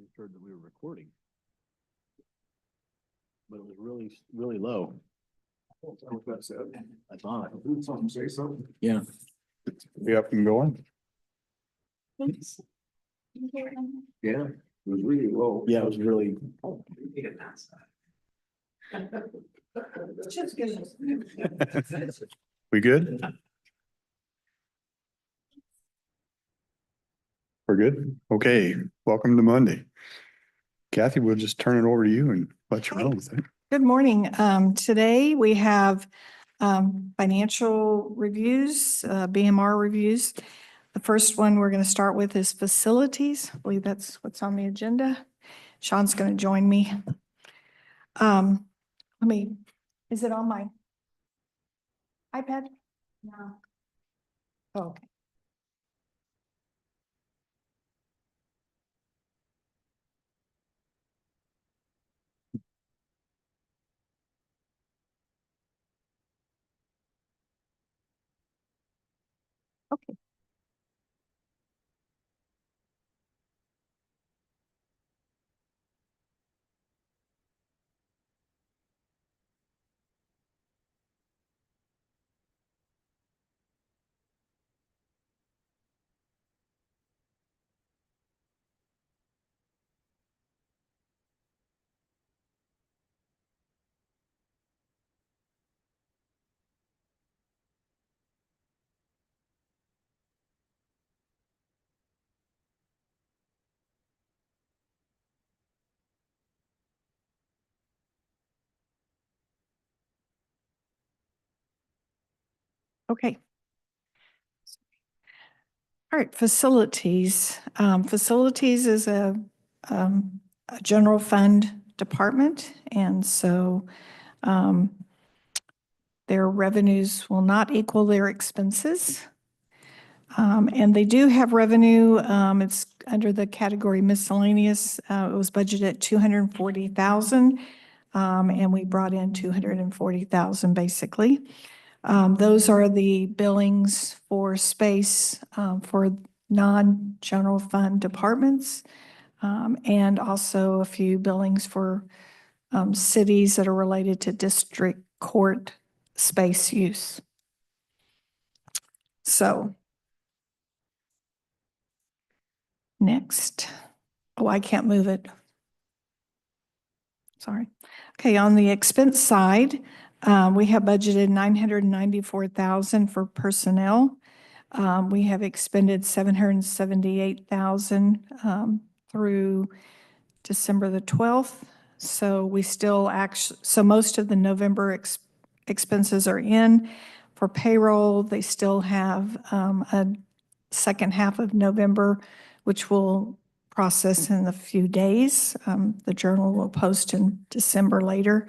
just heard that we were recording. But it was really, really low. I thought. Something say something. Yeah. We up and going? Yeah, it was really low. Yeah, it was really. We good? We're good? Okay, welcome to Monday. Kathy, we'll just turn it over to you and let you roll with it. Good morning. Today we have financial reviews, BMR reviews. The first one we're going to start with is facilities. I believe that's what's on the agenda. Sean's going to join me. Is it on my iPad? No. Oh, okay. Okay. Okay. All right, facilities. Facilities is a general fund department, and so their revenues will not equal their expenses. And they do have revenue. It's under the category miscellaneous. It was budgeted at 240,000, and we brought in 240,000 basically. Those are the billings for space for non-general fund departments, and also a few billings for cities that are related to district court space use. So next. Oh, I can't move it. Sorry. Okay, on the expense side, we have budgeted 994,000 for personnel. We have expended 778,000 through December the 12th. So we still so most of the November expenses are in. For payroll, they still have a second half of November, which will process in a few days. The journal will post in December later.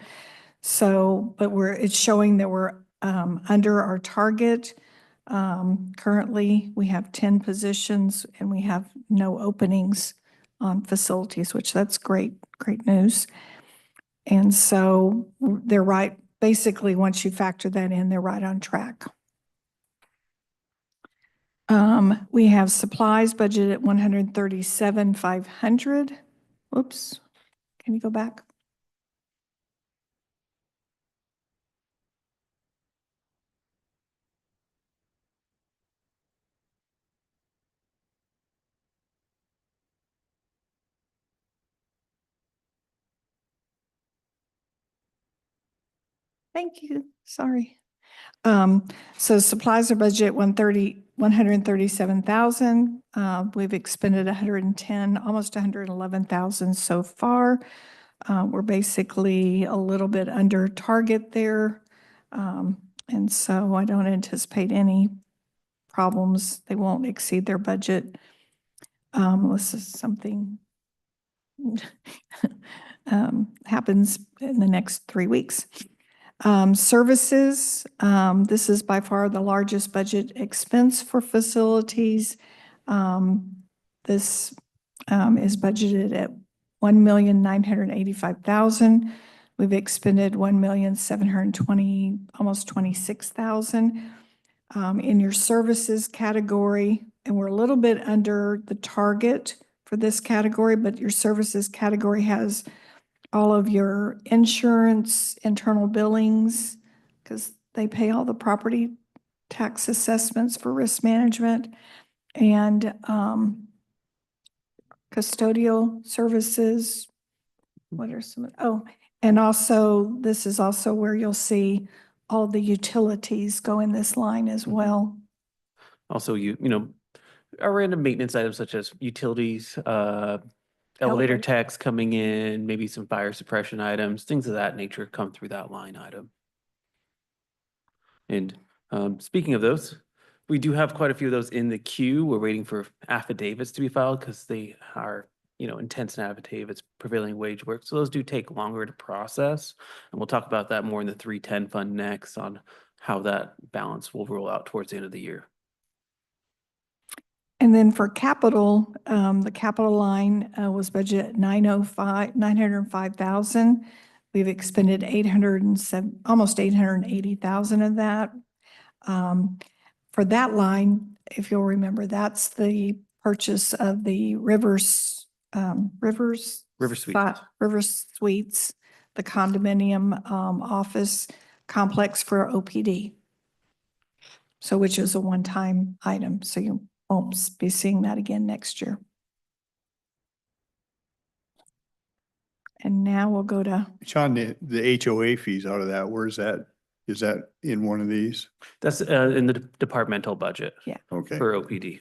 So, but it's showing that we're under our target. Currently, we have 10 positions and we have no openings on facilities, which that's great news. And so they're right. Basically, once you factor that in, they're right on track. We have supplies budgeted at 137,500. Whoops. Can you go back? Thank you. Sorry. So supplies are budget 137,000. We've expended 110, almost 111,000 so far. We're basically a little bit under target there. And so I don't anticipate any problems. They won't exceed their budget. Unless something happens in the next 3 weeks. Services, this is by far the largest budget expense for facilities. This is budgeted at 1,985,000. We've expended 1,720,000, almost 26,000. In your services category, and we're a little bit under the target for this category, but your services category has all of your insurance, internal billings, because they pay all the property tax assessments for risk management, and custodial services. What are some, and also, this is also where you'll see all the utilities go in this line as well. Also, a random maintenance items such as utilities, elevator Elevator. techs coming in, maybe some fire suppression items, things of that nature come through that line item. And speaking of those, we do have quite a few of those in the queue. We're waiting for affidavits to be filed because they are, intense affidavits, prevailing wage work. So those do take longer to process. And we'll talk about that more in the 310 fund next on how that balance will roll out towards the end of the year. And then for capital, the capital line was budgeted at 905,000. We've expended 807, almost 880,000 of that. For that line, if you'll remember, that's the purchase of the River Suites, the condominium office complex for OPD. So which is a one-time item. So you won't be seeing that again next year. And now we'll go to, Sean, the HOA fees out of that, where's that? Is that in one of these? That's in the departmental budget Okay. for OPD.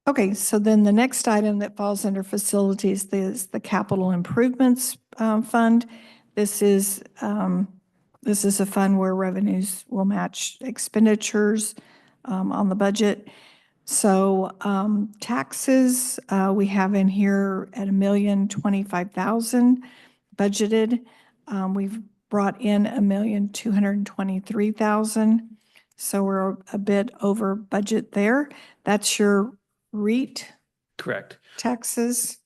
okay, so then the next item that falls under facilities is the capital improvements fund. This is a fund where revenues will match expenditures on the budget. So taxes, we have in here at $1,025,000 budgeted. We've brought in $1,223,000. So we're a bit over budget there. That's your REIT Correct. taxes.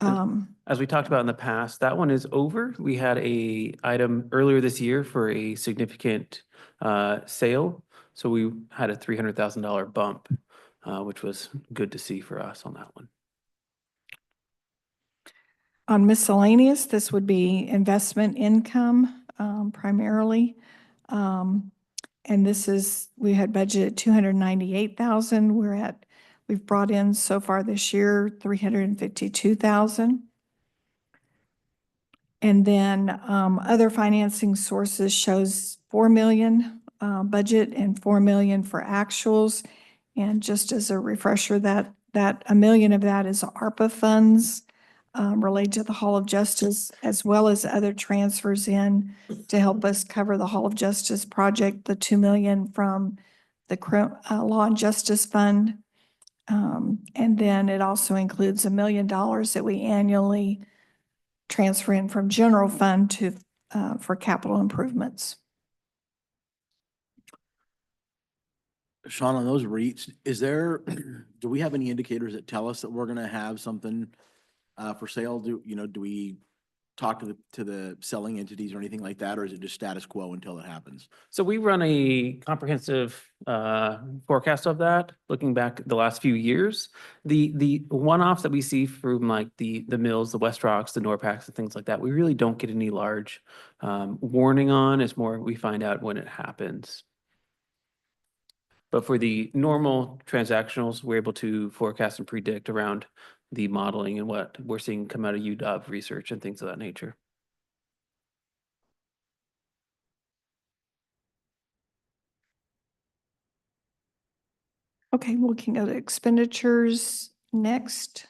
As we talked about in the past, that one is over. We had a item earlier this year for a significant sale. So we had a $300,000 bump, which was good to see for us on that one. On miscellaneous, this would be investment income primarily. And this is, we had budgeted 298,000. We've brought in so far this year, 352,000. And then other financing sources shows 4 million budget and 4 million for actuals. And just as a refresher, that $1 million of that is ARPA funds related to the Hall of Justice, as well as other transfers in to help us cover the Hall of Justice project, the 2 million from the Law and Justice Fund. And then it also includes $1 million that we annually transfer in from general fund to for capital improvements. Sean, on those REITs, do we have any indicators that tell us that we're gonna have something for sale? Do we talk to the selling entities or anything like that, or is it just status quo until it happens? So we run a comprehensive forecast of that, looking back the last few years. The one-offs that we see from like the Mills, the West Rocks, the Norpacs, and things like that, we really don't get any large warning on. It's more we find out when it happens. But for the normal transactionals, we're able to forecast and predict around the modeling and what we're seeing come out of UW research and things of that nature. Okay, we can go to expenditures next.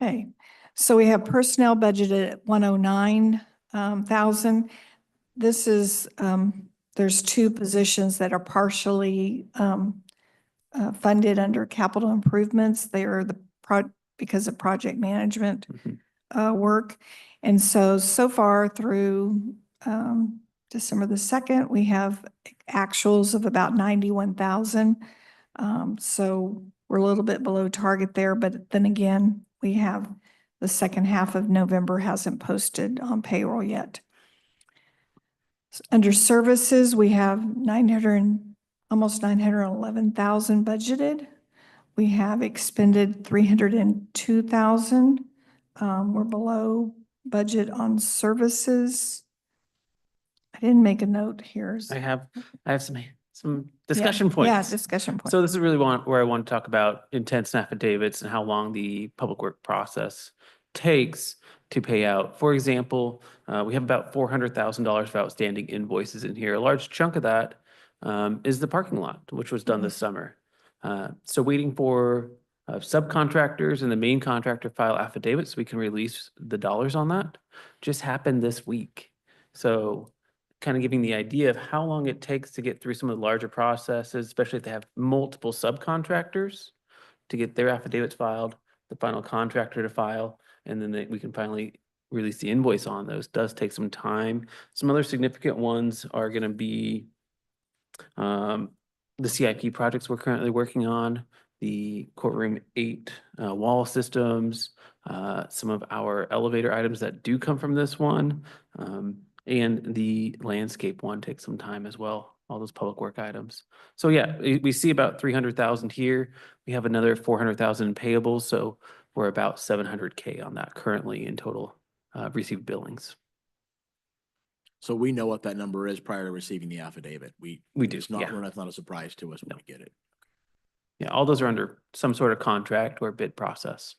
Okay, so we have personnel budgeted at 109,000. This is, there's two positions that are partially funded under capital improvements. They are because of project management work. And so far through December the 2nd, we have actuals of about 91,000. So we're a little bit below target there, but then again, we have the second half of November hasn't posted on payroll yet. Under services, we have almost 911,000 budgeted. We have expended 302,000. We're below budget on services. I didn't make a note here. I have some discussion Yeah, points. discussion points. So this is really where I want to talk about intents and affidavits and how long the public work process takes to pay out. For example, we have about $400,000 of outstanding invoices in here. A large chunk of that is the parking lot, which was done this summer. So waiting for subcontractors and the main contractor file affidavits so we can release the dollars on that just happened this week. So kind of giving the idea of how long it takes to get through some of the larger processes, especially if they have multiple subcontractors to get their affidavits filed, the final contractor to file, and then we can finally release the invoice on those. Does take some time. Some other significant ones are going to be the CIP projects we're currently working on, the courtroom 8 wall systems, some of our elevator items that do come from this one, and the landscape one takes some time as well, all those public work items. So yeah, we see about 300,000 here. We have another 400,000 in payables, so we're about 700K on that currently in total received billings. So we know what that number is prior to receiving the affidavit. We do, It's not, yeah. that's not a surprise to us when we get it. Yeah, all those are under some sort of contract or bid process.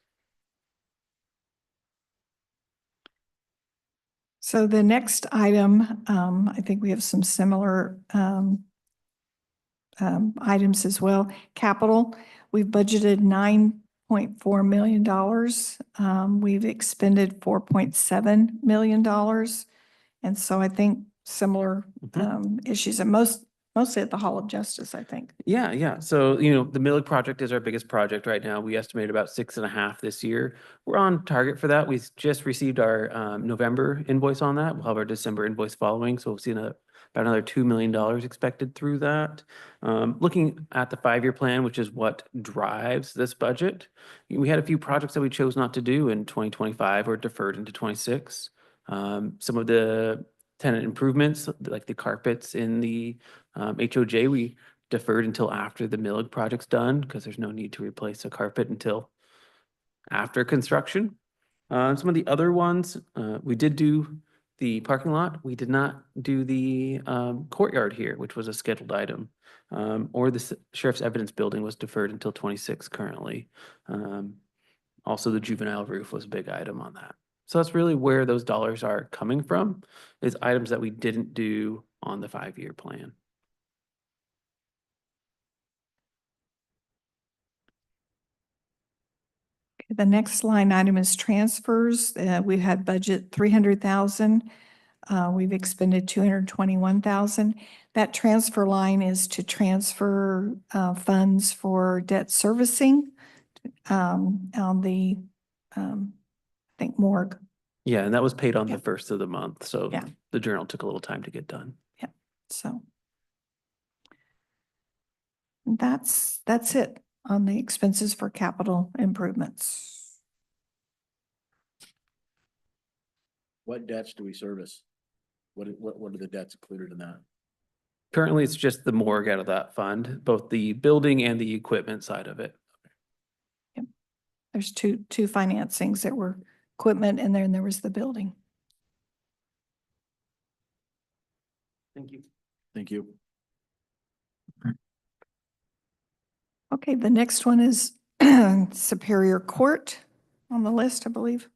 So the next item, I think we have some similar items as well. Capital, we've budgeted $9.4 million. We've expended $4.7 million. And so I think similar issues, and mostly at the Hall of Justice, I think. Yeah. So, the Millig project is our biggest project right now. We estimate about 6.5 this year. We're on target for that. We just received our November invoice on that. We'll have our December invoice following. So we'll see about another $2 million expected through that. Looking at the 5-year plan, which is what drives this budget, we had a few projects that we chose not to do in 2025 or deferred into 26. Some of the tenant improvements, like the carpets in the HOJ, we deferred until after the Millig project's done because there's no need to replace a carpet until after construction. Some of the other ones, we did do the parking lot. We did not do the courtyard here, which was a scheduled item. Or the sheriff's evidence building was deferred until 26 currently. Also, the juvenile roof was a big item on that. So that's really where those dollars are coming from, is items that we didn't do on the 5-year plan. The next line item is transfers. We had budget 300,000. We've expended 221,000. That transfer line is to transfer funds for debt servicing on the, I think, morgue. Yeah, and that was paid on Yeah. the 1st of the month, so Yeah. the journal took a little time to get done. So that's it on the expenses for capital improvements. What debts do we service? What are the debts included in that? Currently, it's just the morgue out of that fund, both the building and the equipment side of it. There's two financings that were equipment, and then there was the building. Thank you. Thank you. Okay, the next one is Superior Court on the list, I believe.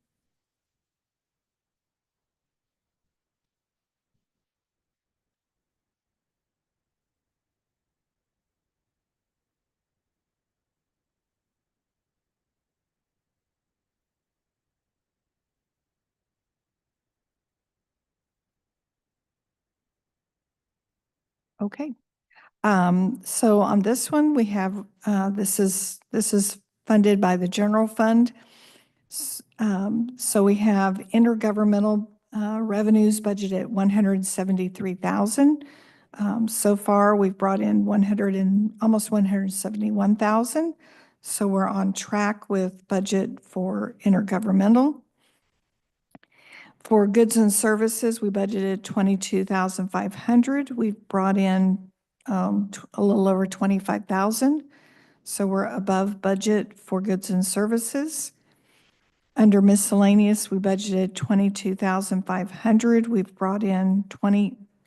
Okay. So on this one, we have, this is funded by the general fund. So we have intergovernmental revenues budgeted at 173,000. So far, we've brought in almost 171,000. So we're on track with budget for intergovernmental. For goods and services, we budgeted 22,500. We've brought in a little over 25,000. So we're above budget for goods and services. Under miscellaneous, we budgeted 22,500. We've brought in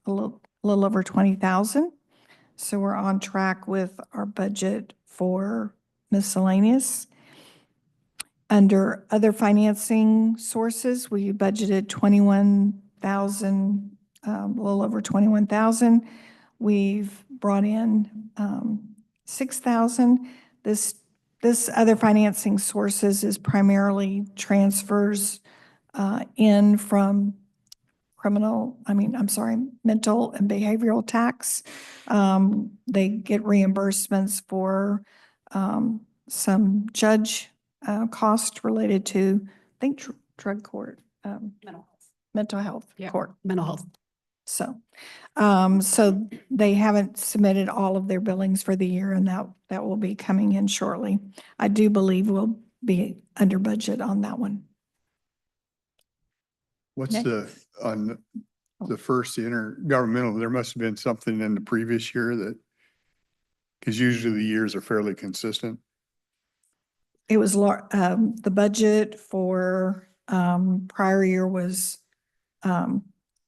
a little over 20,000. So we're on track with our budget for miscellaneous. Under other financing sources, we budgeted 21,000, a little over 21,000. We've brought in 6,000. This other financing sources is primarily transfers in from mental and behavioral tax. They get reimbursements for some judge cost related to, I think, drug court, mental health court. Mental health. So, so they haven't submitted all of their billings for the year, and that will be coming in shortly. I do believe we'll be under budget on that one. What's Next. on the first, the intergovernmental, there must have been something in the previous year that, because usually the years are fairly consistent. It was, the budget for, prior year was,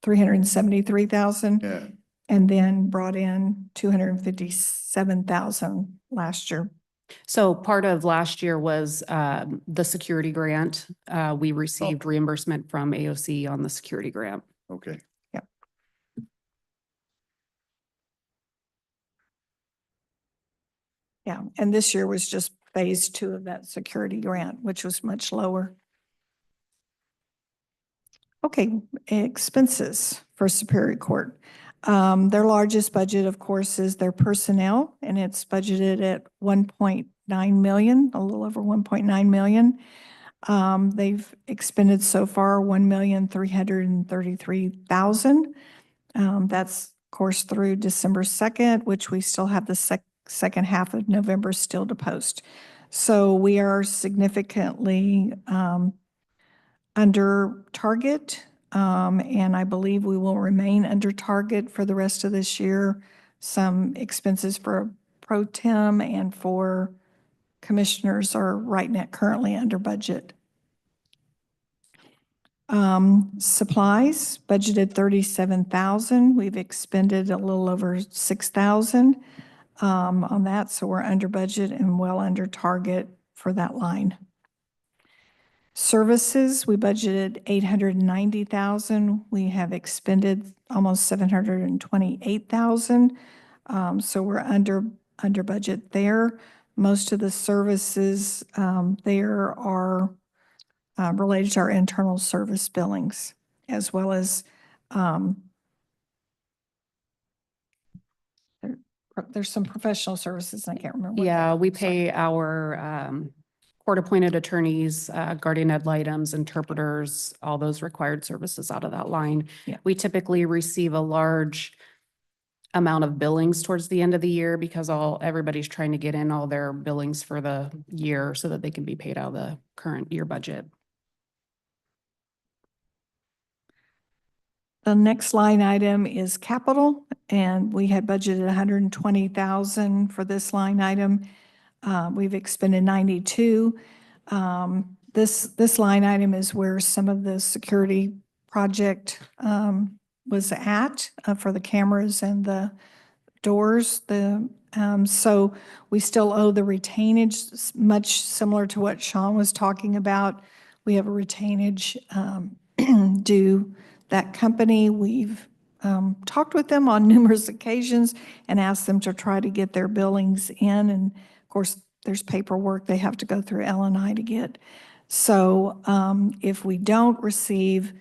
373,000. Yeah. And then brought in 257,000 last year. So part of last year was the security grant. We received reimbursement from AOC on the security grant. Okay. Yeah, and this year was just phase 2 of that security grant, which was much lower. Okay, expenses for Superior Court. Their largest budget, of course, is their personnel, and it's budgeted at 1.9 million, a little over 1.9 million. They've expended so far 1,333,000. That's, of course, through December 2nd, which we still have the second half of November still to post. So we are significantly under target, and I believe we will remain under target for the rest of this year. Some expenses for pro tem and for commissioners are right now currently under budget. Supplies budgeted 37,000. We've expended a little over 6,000 on that, so we're under budget and well under target for that line. Services, we budgeted 890,000. We have expended almost 728,000. So we're under budget there. Most of the services there are related to our internal service billings, as well as there's some professional services. I can't remember. Yeah, we pay our court-appointed attorneys, guardian ad litems, interpreters, all those required services out of that line. Yeah. We typically receive a large amount of billings towards the end of the year because everybody's trying to get in all their billings for the year so that they can be paid out of the current year budget. The next line item is capital, and we had budgeted 120,000 for this line item. We've expended 92. This line item is where some of the security project was at for the cameras and the doors. So we still owe the retainage, much similar to what Sean was talking about. We have a retainage due that company. We've talked with them on numerous occasions and asked them to try to get their billings in. And of course, there's paperwork they have to go through L&I to get. So if we don't receive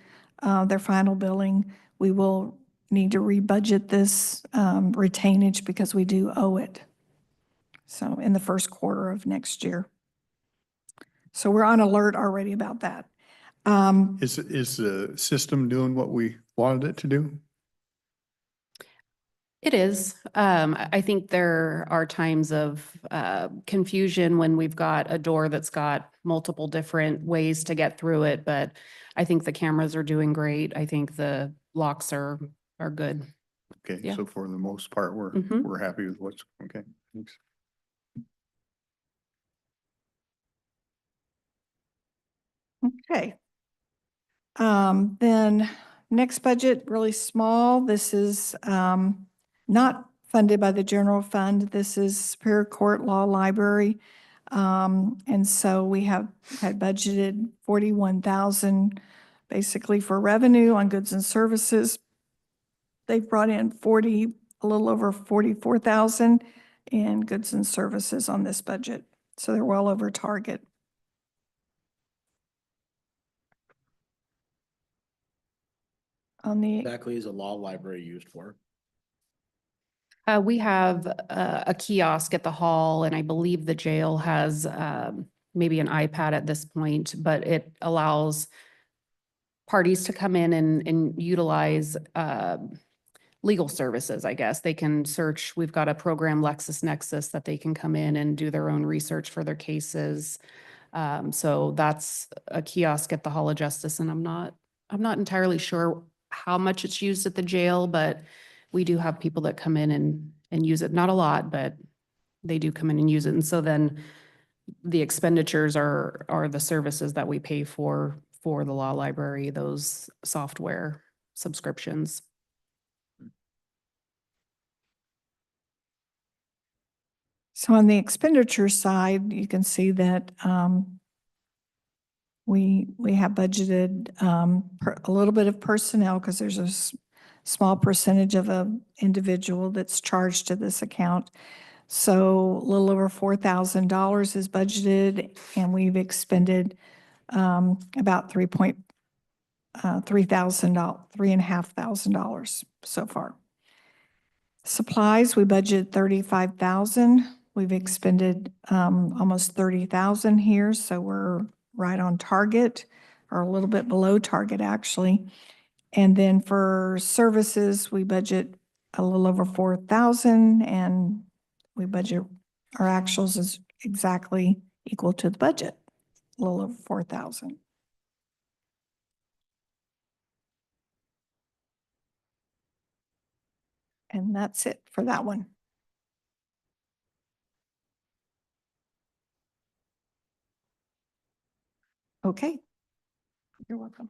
their final billing, we will need to rebudget this retainage because we do owe it. So in the first quarter of next year. So we're on alert already about that. Is the system doing what we wanted it to do? It is. I think there are times of confusion when we've got a door that's got multiple different ways to get through it, but I think the cameras are doing great. I think the locks are good. Okay, Yeah. so for the most part, Mhm. we're happy with what's, okay, thanks. Okay. Then next budget, really small. This is not funded by the general fund. This is Superior Court Law Library. And so we had budgeted 41,000 basically for revenue on goods and services. They've brought in a little over 44,000 in goods and services on this budget. So they're well over target. On the Exactly is a law library used for? We have a kiosk at the hall, and I believe the jail has maybe an iPad at this point, but it allows parties to come in and utilize legal services, I guess. They can search, we've got a program, LexisNexis, that they can come in and do their own research for their cases. So that's a kiosk at the Hall of Justice, and I'm not entirely sure how much it's used at the jail, but we do have people that come in and use it. Not a lot, but they do come in and use it. And so then the expenditures are the services that we pay for the law library, those software subscriptions. So on the expenditure side, you can see that we have budgeted a little bit of personnel because there's a small percentage of a individual that's charged to this account. So a little over $4,000 is budgeted, and we've expended about $3,500 so far. Supplies, we budgeted 35,000. We've expended almost 30,000 here, so we're right on target, or a little bit below target, actually. And then for services, we budget a little over 4,000, and we budget, our actuals is exactly equal to the budget, a little over 4,000. And that's it for that one. Okay. You're welcome.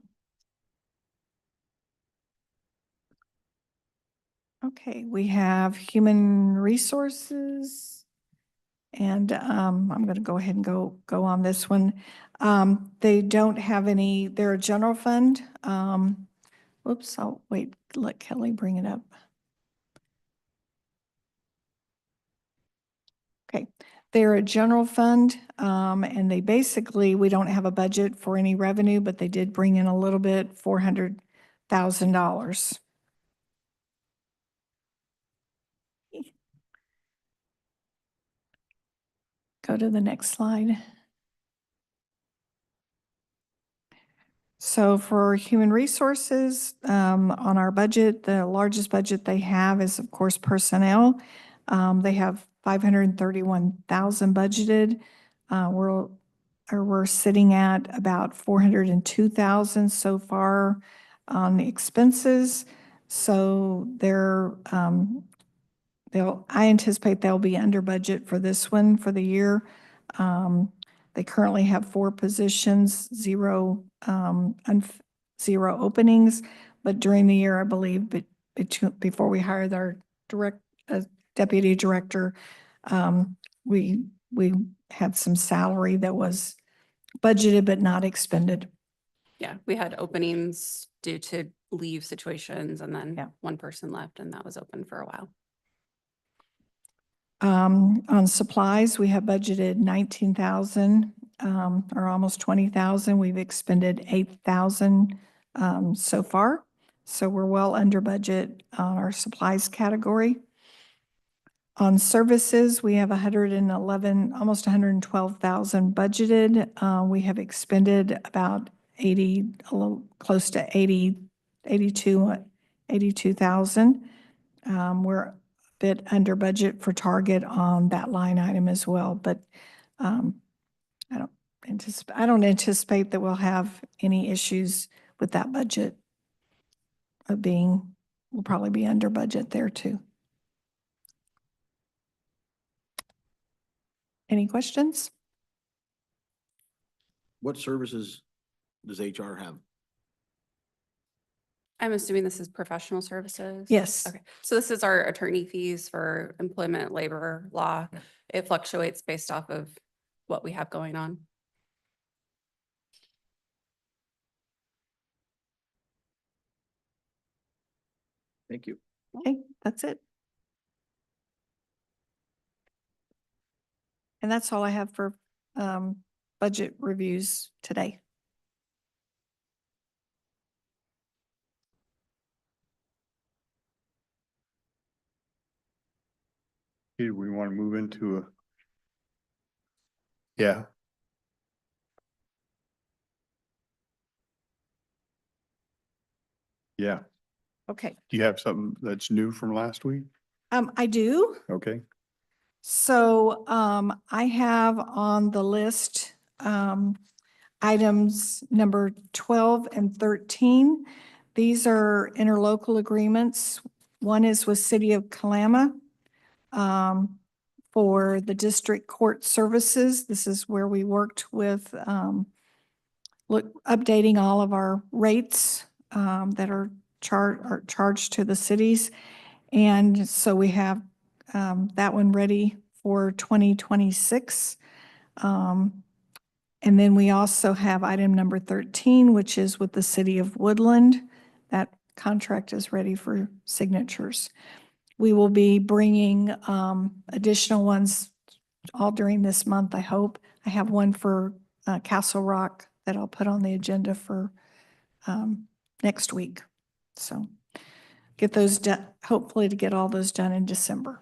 Okay, we have human resources. And I'm going to go ahead and go on this one. They don't have any, they're a general fund. Whoops, I'll wait, let Kelly bring it up. Okay, they're a general fund, and they basically, we don't have a budget for any revenue, but they did bring in a little bit, $400,000. Go to the next slide. So for human resources, on our budget, the largest budget they have is, of course, personnel. They have 531,000 budgeted. We're sitting at about 402,000 so far on the expenses. So I anticipate they'll be under budget for this one for the year. They currently have 4 positions, 0 openings, but during the year, I believe, before we hired our deputy director, we had some salary that was budgeted but not expended. Yeah, we had openings due to leave situations, and then Yeah. one person left, and that was open for a while. On supplies, we have budgeted 19,000, or almost 20,000. We've expended 8,000 so far. So we're well under budget on our supplies category. On services, we have 111, almost 112,000 budgeted. We have expended about 80, a little close to 82,000. We're fit under budget for target on that line item as well, but I don't anticipate that we'll have any issues with that budget of being, we'll probably be under budget there too. Any questions? What services does HR have? I'm assuming this is professional services? Yes. Okay, so this is our attorney fees for employment, labor, law. It fluctuates based off of what we have going on. Thank you. Okay, that's it. And that's all I have for budget reviews today. Do we want to move into a? Yeah. Yeah. Okay, Do you have something that's new from last week? I do. Okay. So I have on the list items number 12 and 13. These are interlocal agreements. One is with City of Kalama for the district court services. This is where we worked with updating all of our rates that are charged to the cities. And so we have that one ready for 2026. And then we also have item number 13, which is with the City of Woodland. That contract is ready for signatures. We will be bringing additional ones all during this month, I hope. I have one for Castle Rock that I'll put on the agenda for next week. So get those done, hopefully to get all those done in December.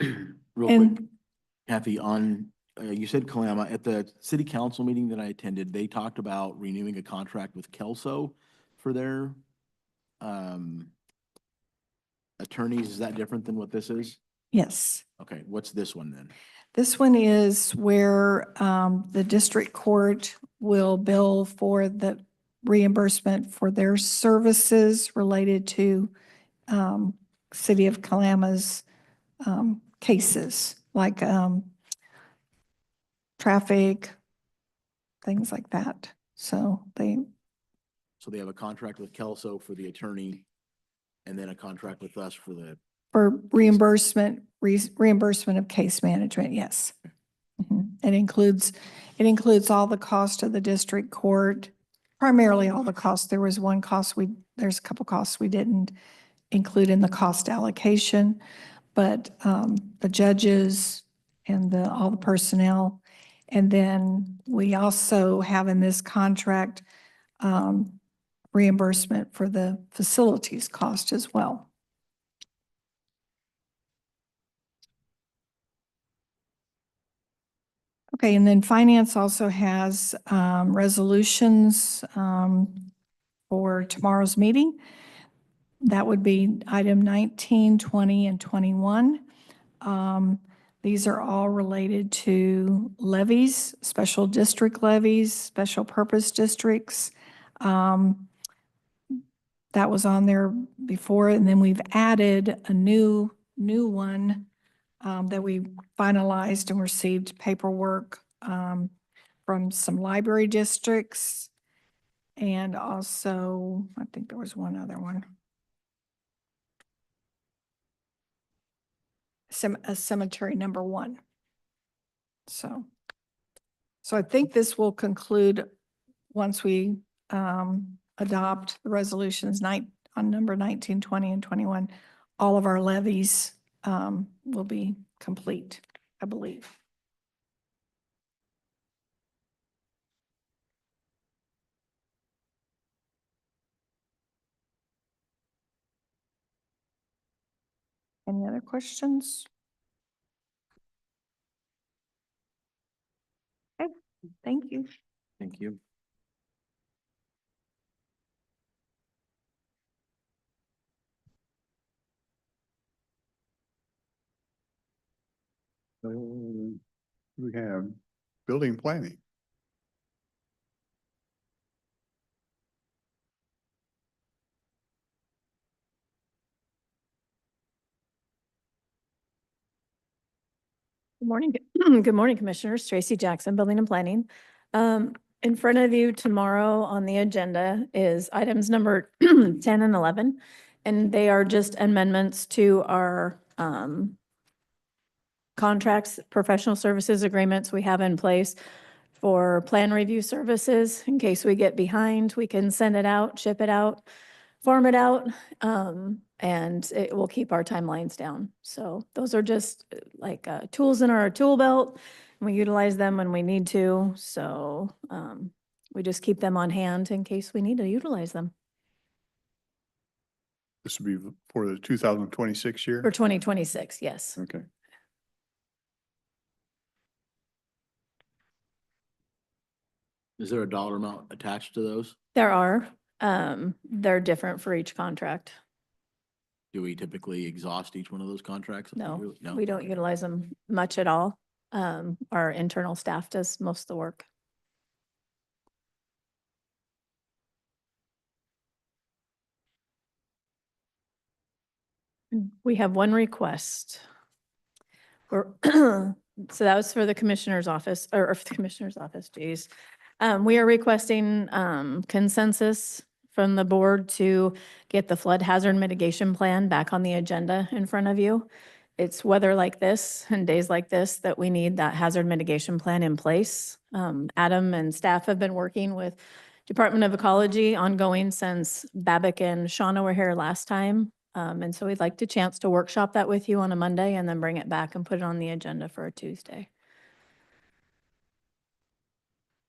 Real quick, And Kathy, on, you said Kalama, at the city council meeting that I attended, they talked about renewing a contract with Kelso for their attorneys. Is that different than what this is? yes. Okay, what's this one then? This one is where the district court will bill for the reimbursement for their services related to City of Kalama's cases, like traffic, things like that. So So they have a contract with Kelso for the attorney and then a contract with us for the, for reimbursement of case management, yes. Mhm. It includes all the cost of the district court, primarily all the costs. There's a couple costs we didn't include in the cost allocation, but the judges and all the personnel. And then we also have in this contract reimbursement for the facilities cost as well. Okay, and then finance also has resolutions for tomorrow's meeting. That would be item 19, 20, and 21. These are all related to levies, special district levies, special purpose districts. That was on there before, and then we've added a new one that we finalized and received paperwork from some library districts. And also, I think there was one other one. A cemetery number 1. So I think this will conclude once we adopt the resolutions on number 19, 20, and 21. All of our levies will be complete, I believe. Any other questions? Okay, thank you. thank you. We have building planning. Good morning. Good morning, Commissioners. Tracy Jackson, Building and Planning. In front of you tomorrow on the agenda is items number 10 and 11. And they are just amendments to our contracts, professional services agreements we have in place for plan review services. In case we get behind, we can send it out, ship it out, farm it out, and it will keep our timelines down. So those are just like tools in our tool belt. And we utilize them when we need to. So we just keep them on hand in case we need to utilize them. This would be for the 2026 year? For 2026, yes. Okay. Is there a dollar amount attached to those? There are, they're different for each contract. Do we typically exhaust each one of those contracts? No, No? we don't Okay. utilize them much at all. Our internal staff does most of the work. We have one request. So that was for the commissioner's office, or for the commissioner's office, geez. We are requesting consensus from the board to get the flood hazard mitigation plan back on the agenda in front of you. It's weather like this and days like this that we need that hazard mitigation plan in place. Adam and staff have been working with Department of Ecology ongoing since Babbitt and Shauna were here last time. And so we'd like to chance to workshop that with you on a Monday and then bring it back and put it on the agenda for a Tuesday.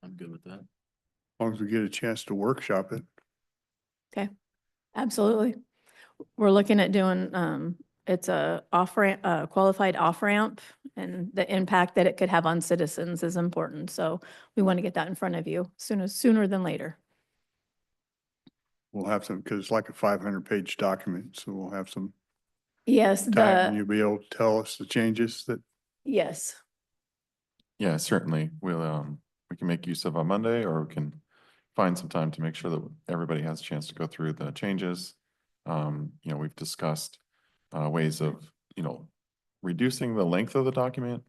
I'm good with that. As long as we get a chance to workshop it. Okay, absolutely. We're looking at doing, it's a off-ramp, qualified off-ramp, and the impact that it could have on citizens is important. So we want to get that in front of you sooner than later. We'll have some, because it's like a 500-page document, so we'll have some Yes, time and you'll be able to tell us the changes that, yes, Yeah, certainly. We can make use of a Monday, or we can find some time to make sure that everybody has a chance to go through the changes. We've discussed ways of, reducing the length of the document,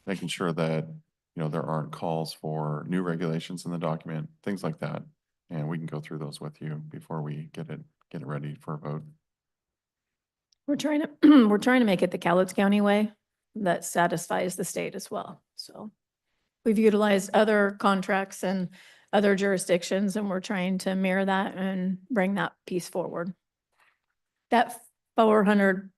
making sure that, there aren't calls for new regulations in the document, things like that. And we can go through those with you before we get it ready for a vote. we're trying to, we're trying to make it the Cowlitz County way that satisfies the state as well. So we've utilized other contracts and other jurisdictions, and we're trying to mirror that and bring that piece forward. That 400+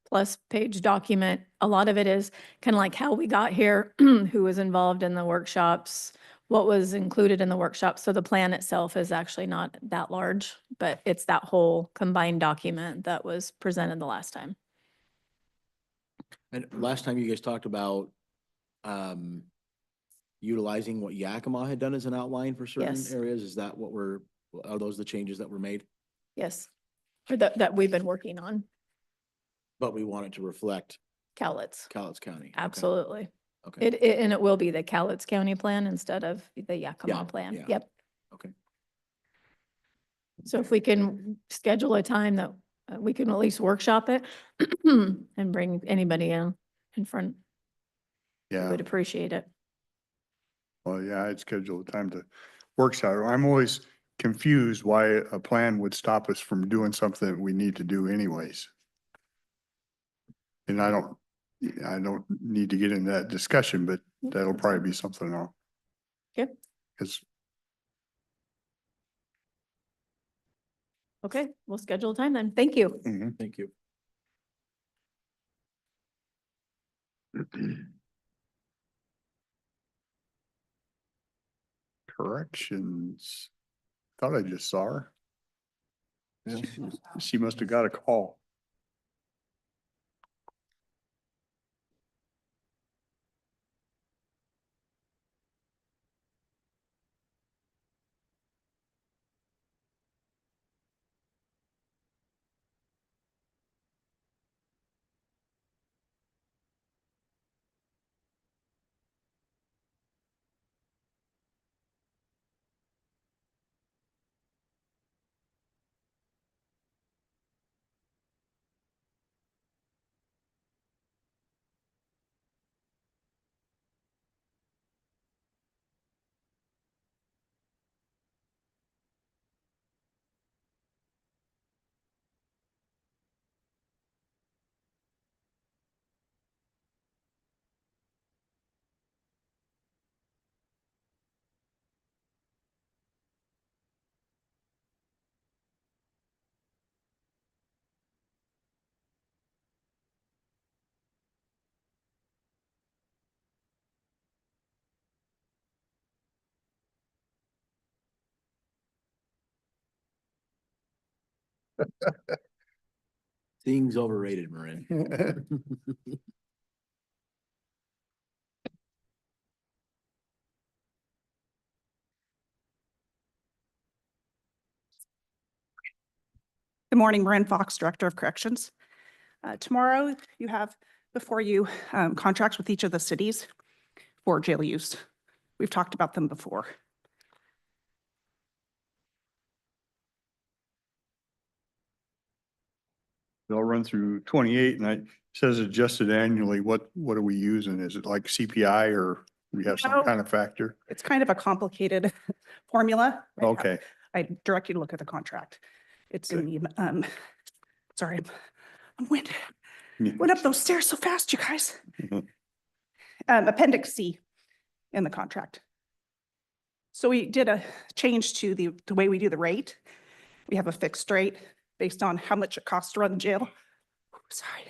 page document, a lot of it is kind of like how we got here, who was involved in the workshops, what was included in the workshop. So the plan itself is actually not that large, but it's that whole combined document that was presented the last time. And last time you guys talked about utilizing what Yakima had done as an outline for certain Yes. areas. Is that are those the changes that were made? Yes, or that we've been working on, But we want it to reflect Cowlitz. Cowlitz County. Okay. Absolutely. Okay. And it will be the Cowlitz County plan instead of the Yakima Yeah, plan. yeah. Yep. Okay. So if we can schedule a time that we can at least workshop it and bring anybody in front, we yeah, would appreciate it. well, yeah, I'd schedule a time to workshop. I'm always confused why a plan would stop us from doing something that we need to do anyways. And I don't need to get into that discussion, but that'll probably be something I'll. Okay. Because Okay, we'll schedule a time then. Thank you. Thank you. corrections. Thought I just saw her. Yeah. She must have got a call. Seeing's overrated, Marin. Good morning, Marin Fox, Director of Corrections. Tomorrow, you have before you contracts with each of the cities for jail use. We've talked about them before. They'll run through 28 and it says adjusted annually. What are we using? Is it like CPI or we have some No. kind of factor? It's kind of a complicated formula. Okay. I direct you to look at the contract. It's in the, sorry, I'm winded. Went up those stairs so fast, you guys. Mhm. Appendix C in the contract. So we did a change to the way we do the rate. We have a fixed rate based on how much it costs to run the jail. Sorry.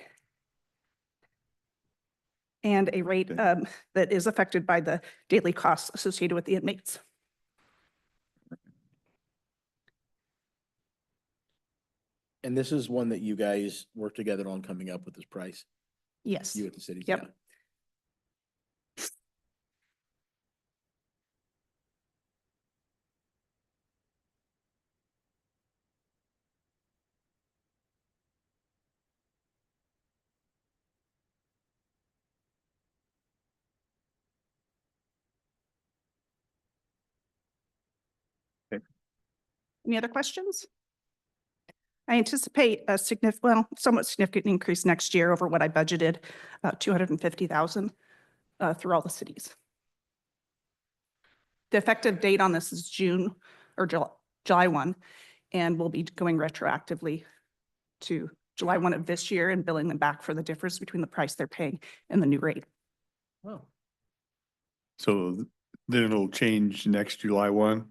And a rate that is affected by the daily costs associated with the inmates. And this is one that you guys worked together on coming up with this price, Yes. you at the city? Yep. Yeah. Any other questions? I anticipate a somewhat significant increase next year over what I budgeted, about 250,000 through all the cities. The effective date on this is June or July 1, and we'll be going retroactively to July 1 of this year and billing them back for the difference between the price they're paying and the new rate. Oh, So then it'll change next July 1.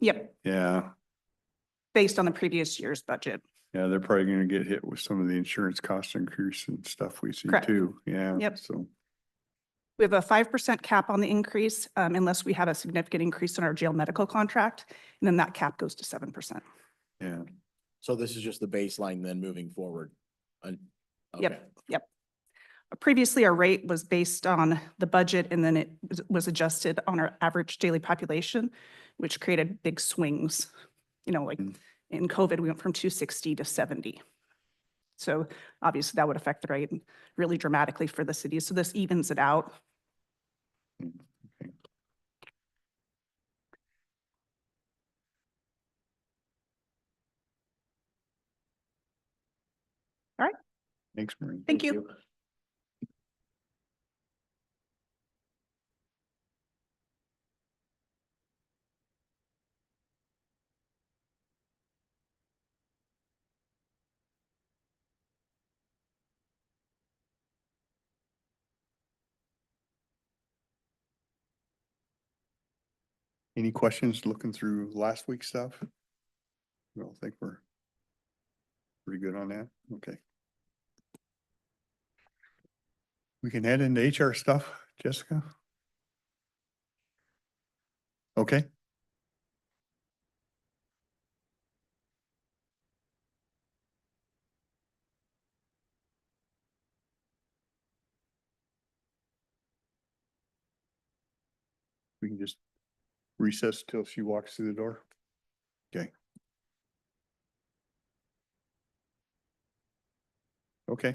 Yep, Yeah. based on the previous year's budget. Yeah, they're probably gonna get hit with some of the insurance cost increase and stuff we see Correct. too. Yeah. Yep. So, We have a 5% cap on the increase unless we have a significant increase in our jail medical contract, and then that cap goes to 7%. yeah. so this is just the baseline then moving forward? Okay. Yep. Previously, our rate was based on the budget and then it was adjusted on our average daily population, which created big swings. You know, like Mm. in COVID, we went from 260 to 70. So obviously that would affect the rate really dramatically for the city. So this evens it out. Okay. All right. Thanks, Maureen. Thank you. Any questions looking through last week's stuff? I don't think we're pretty good on that. Okay. We can head into HR stuff, Jessica. Okay. We can just recess till she walks through the door. Okay. Okay.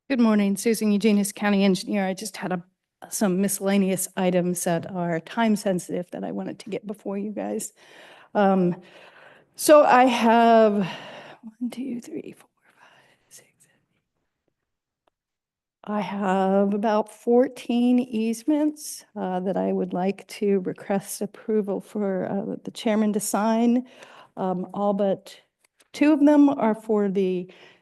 Good morning, Susan Eugenius, County Engineer. I just had some miscellaneous items that are time sensitive that I wanted to get before you guys. So I have 1, 2, 3, 4, 5, 6, 7. I have about 14 easements that I would like to request approval for the chairman to sign. All but 2 of them are for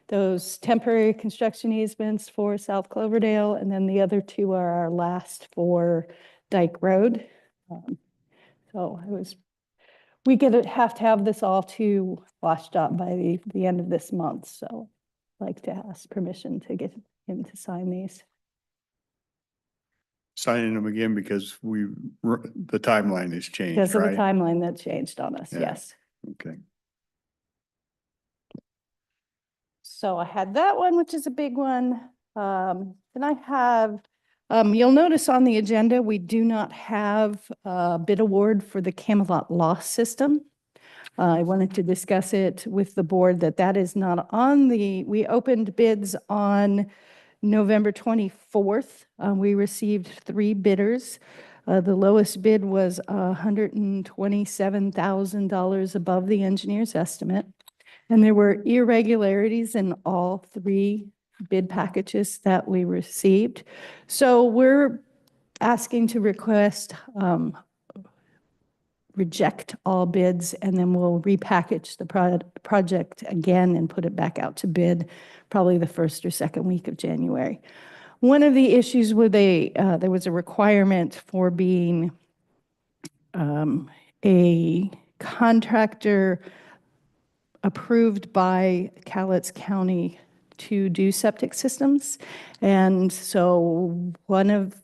those temporary construction easements for South Cloverdale, and then the other 2 are our last for Dyke Road. So we have to have this all washed up by the end of this month, so I'd like to ask permission to him to sign these. Signing them again because the timeline has changed, Because of the right? timeline that changed on us, Yeah. yes. Okay. So I had that one, which is a big one. Then I have, you'll notice on the agenda, we do not have a bid award for the Camelot loss system. I wanted to discuss it with the board that is not on we opened bids on November 24th. We received 3 bidders. The lowest bid was $127,000 above the engineer's estimate. And there were irregularities in all 3 bid packages that we received. So we're asking to request reject all bids, and then we'll repackage the project again and put it back out to bid probably the first or second week of January. One of the issues were there was a requirement for being a contractor approved by Cowlitz County to do septic systems. And so one of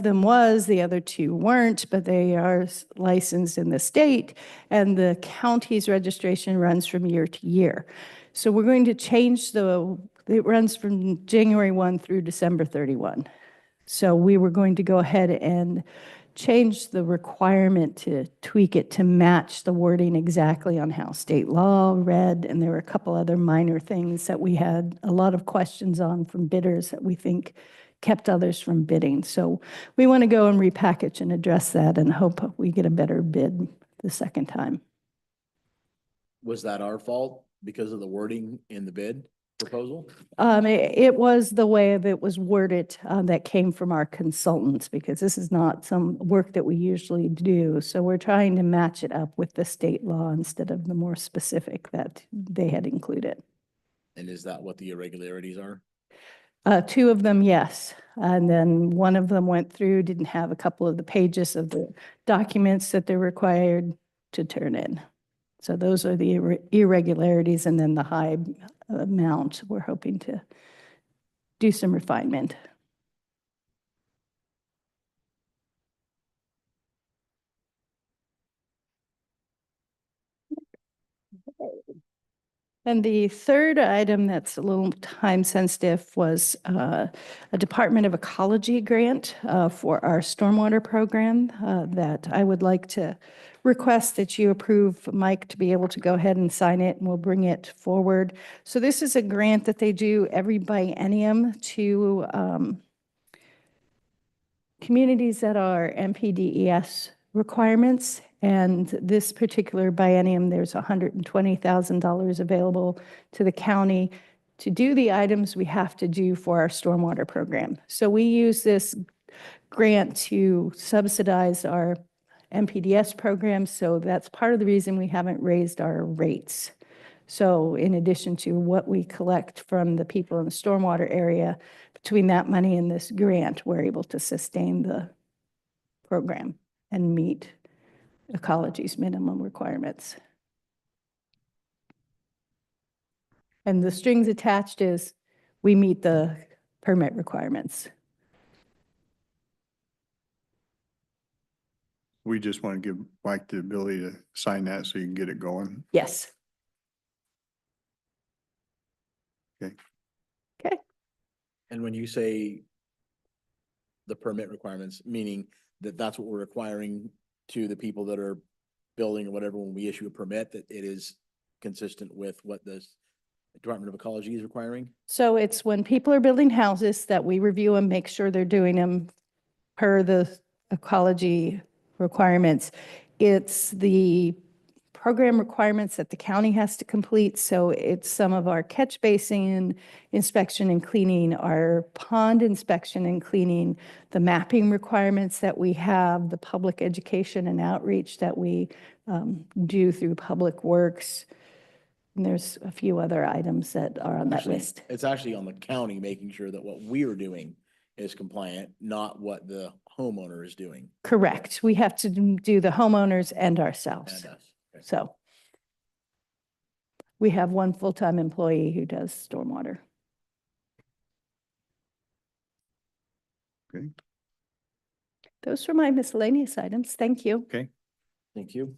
them was, the other 2 weren't, but they are licensed in the state, and the county's registration runs from year to year. So we're going to change it runs from January 1 through December 31. So we were going to go ahead and change the requirement to tweak it to match the wording exactly on how state law read, and there were a couple other minor things that we had a lot of questions on from bidders that we think kept others from bidding. So we want to go and repackage and address that and hope we get a better bid the second time. Was that our fault because of the wording in the bid proposal? It was the way that it was worded that came from our consultants, because this is not some work that we usually do. So we're trying to match it up with the state law instead of the more specific that they had included. And is that what the irregularities are? 2 of them, yes. And then one of them went through, didn't have a couple of the pages of the documents that they're required to turn in. So those are the irregularities, and then the high amount, we're hoping to do some refinement. And the third item that's a little time sensitive was a Department of Ecology grant for our stormwater program that I would like to request that you approve Mike to be able to go ahead and sign it, and we'll bring it forward. So this is a grant that they do every biennium to communities that are MPDES requirements. And this particular biennium, there's $120,000 available to the county to do the items we have to do for our stormwater program. So we use this grant to subsidize our MPDS program. So that's part of the reason we haven't raised our rates. So in addition to what we collect from the people in the stormwater area, between that money and this grant, we're able to sustain the program and meet ecology's minimum requirements. And the strings attached is we meet the permit requirements. We just want to give Mike the ability to sign that so you can get it going. Yes. Okay. Okay. And when you say the permit requirements, meaning that that's what we're requiring to the people that are building or whatever, when we issue a permit, that it is consistent with what the Department of Ecology is requiring? So it's when people are building houses that we review them, make sure they're doing them per the ecology requirements. It's the program requirements that the county has to complete. So it's some of our catch basin inspection and cleaning, our pond inspection and cleaning, the mapping requirements that we have, the public education and outreach that we do through Public Works. And there's a few other items that are on that Actually, list. It's actually on the county making sure that what we are doing is compliant, not what the homeowner is doing. Correct. We have to do the homeowners and ourselves. And us. Okay. So we have one full-time employee who does stormwater. Okay, Those were my miscellaneous items. Thank you. okay. Thank you.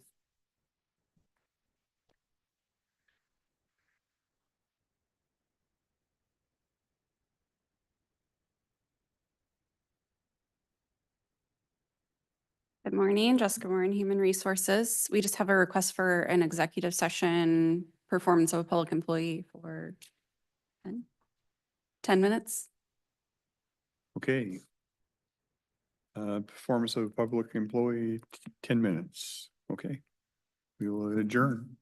Good morning, Jessica Warren, Human Resources. We just have a request for an executive session, performance of a public employee for 10 minutes. Okay. Performance of a public employee, 10 minutes. Okay. We will adjourn.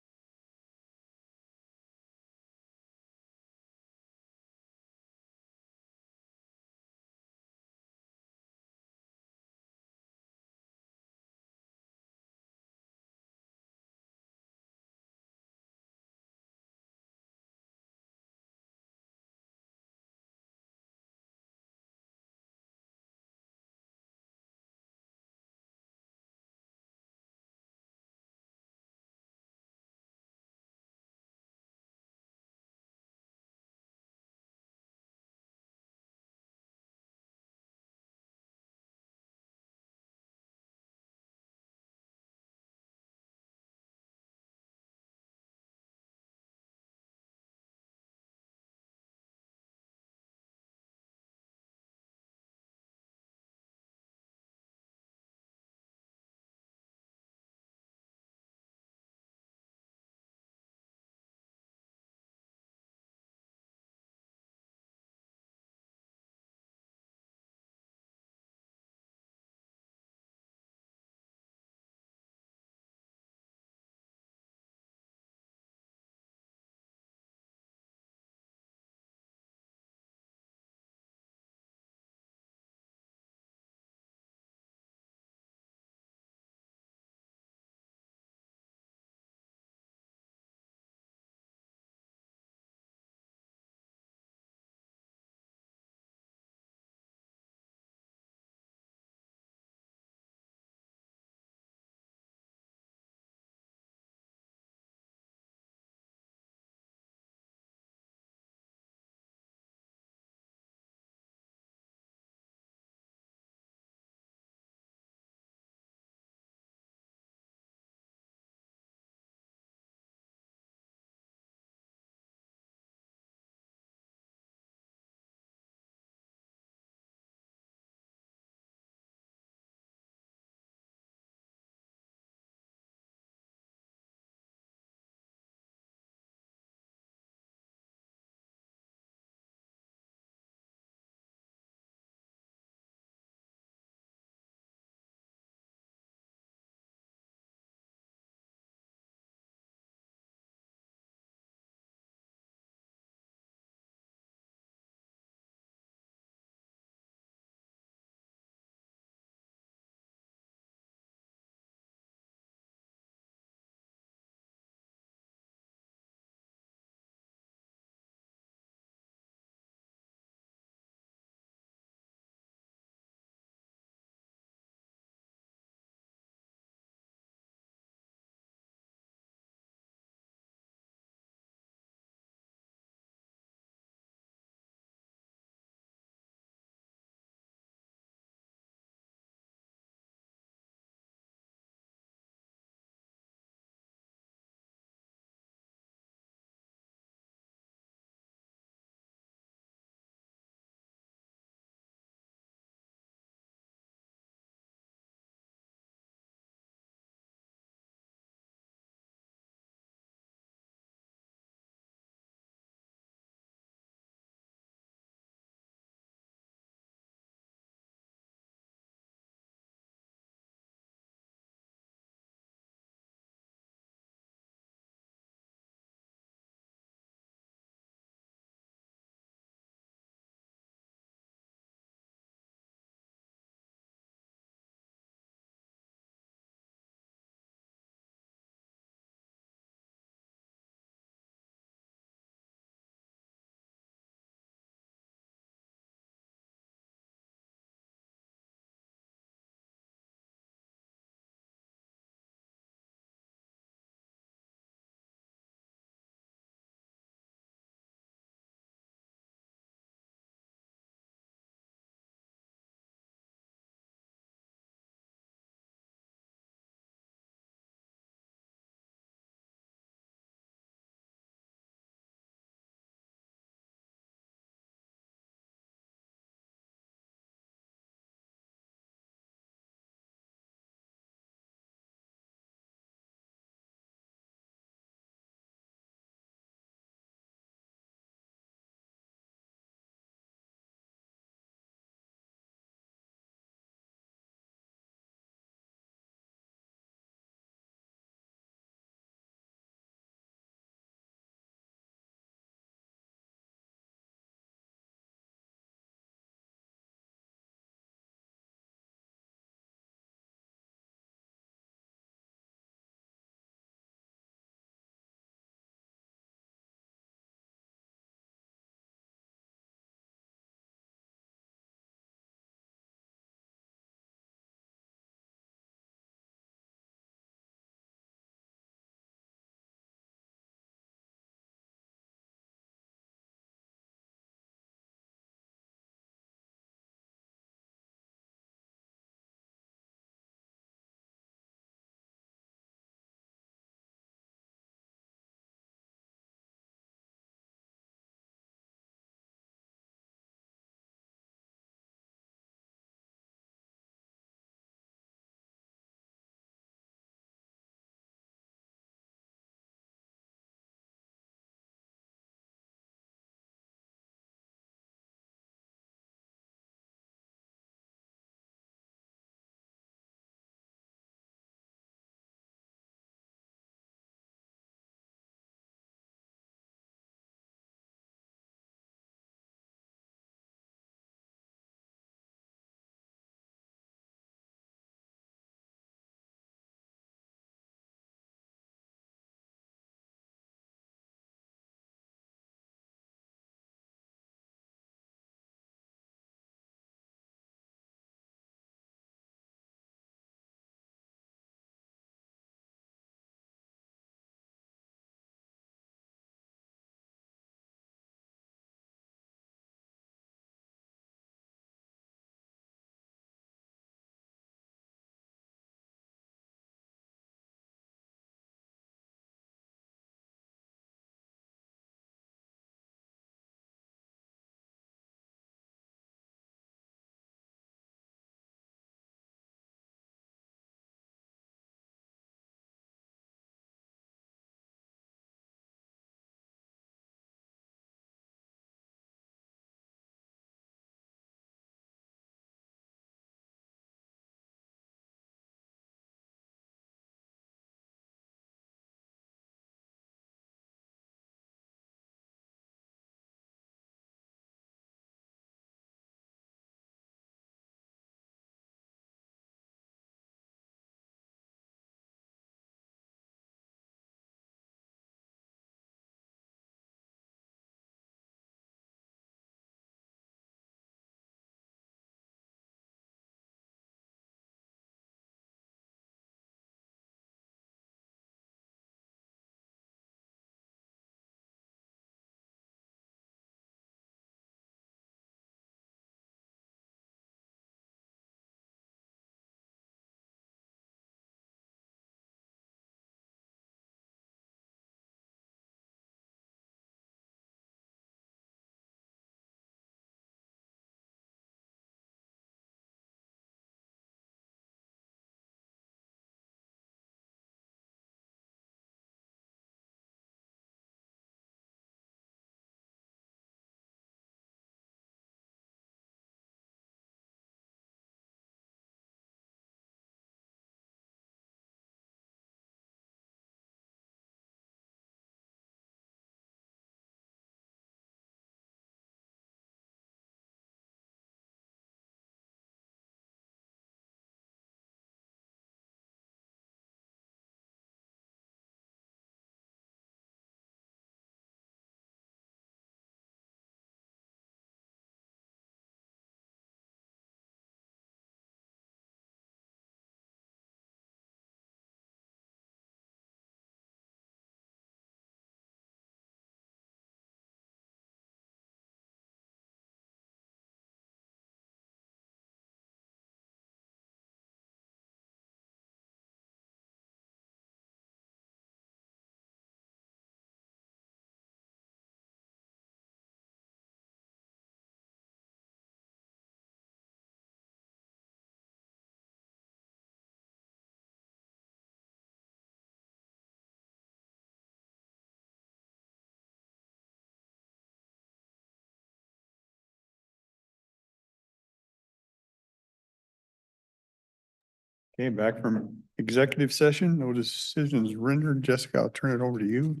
Okay, back from executive session, no decisions rendered. Jessica, I'll turn it over to you.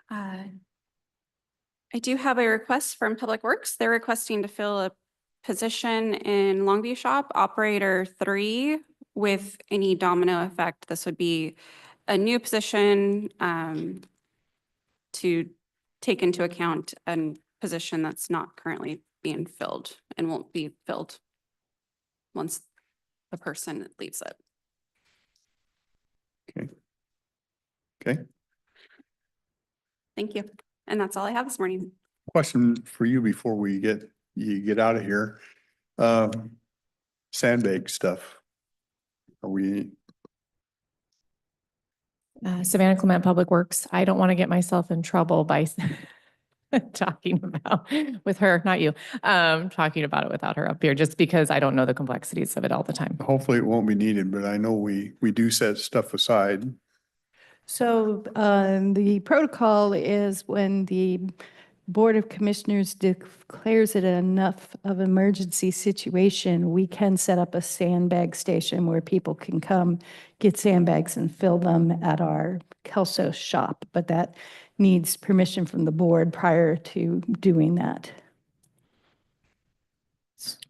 I do have a request from Public Works. They're requesting to fill a position in Longview Shop, Operator 3, with any domino effect. This would be a new position to take into account a position that's not currently being filled and won't be filled once the person leaves it. Okay, Thank you. And that's all I have this morning. question for you before you get out of here. Sandbag stuff. Are we, Savannah Clement, Public Works. I don't want to get myself in trouble by talking about with her, not you, talking about it without her up here, just because I don't know the complexities of it all the time. hopefully it won't be needed, but I know we do set stuff aside. So the protocol is when the Board of Commissioners declares it enough of an emergency situation, we can set up a sandbag station where people can come get sandbags and fill them at our Kelso shop. But that needs permission from the board prior to doing that.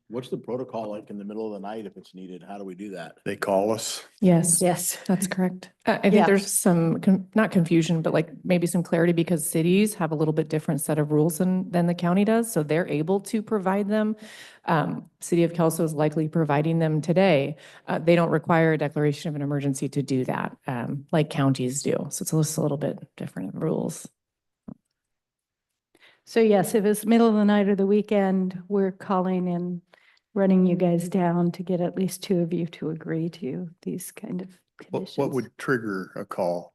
What's the protocol like in the middle of the night if it's needed? How do we do that? They call us. Yes. Yes. That's correct. I Yeah. think there's some, not confusion, but like maybe some clarity because cities have a little bit different set of rules than the county does. So they're able to provide them. City of Kelso is likely providing them today. They don't require a declaration of an emergency to do that, like counties do. So it's just a little bit different rules. So yes, if it's middle of the night or the weekend, we're calling and running you guys down to get at least two of you to agree to these kind of conditions. What would trigger a call?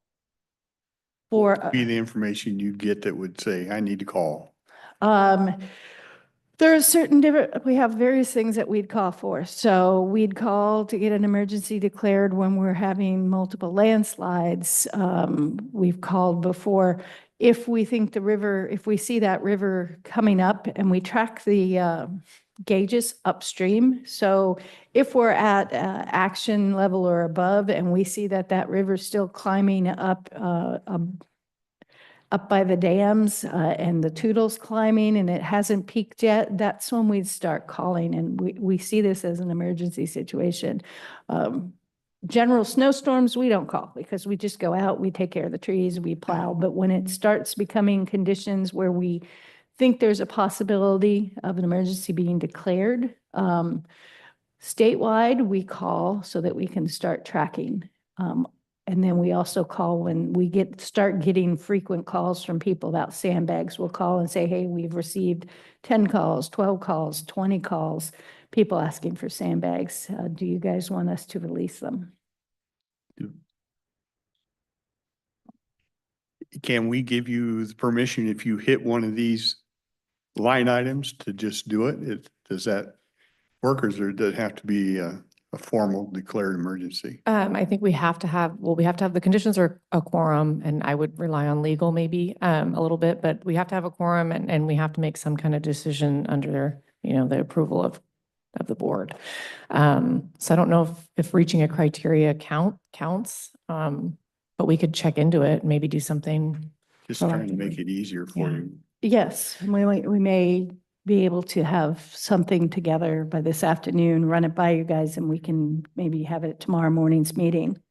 For, Be the information you get that would say, I need to call. there are certain different, we have various things that we'd call for. So we'd call to get an emergency declared when we're having multiple landslides. We've called before if we think the river, if we see that river coming up and we track the gauges upstream. So if we're at action level or above and we see that that river's still climbing up by the dams and the Toodle's climbing and it hasn't peaked yet, that's when we'd start calling. And we see this as an emergency situation. General snowstorms, we don't call because we just go out, we take care of the trees, we plow. But when it starts becoming conditions where we think there's a possibility of an emergency being declared, statewide, we call so that we can start tracking. And then we also call when we start getting frequent calls from people about sandbags. We'll call and say, hey, we've received 10 calls, 12 calls, 20 calls, people asking for sandbags. Do you guys want us to release them? Can we give you the permission if you hit one of these line items to just do it? Does that work or does it have to be a formal declared emergency? I think we have to have, we have to have the conditions or a quorum, and I would rely on legal maybe a little bit, but we have to have a quorum and we have to make some kind of decision under, the approval of the board. So I don't know if reaching a criteria counts, but we could check into it, maybe do something. Just trying to make it easier for Yeah. you. Yes, we may be able to have something together by this afternoon, run it by you guys, and we can maybe have it at tomorrow morning's meeting.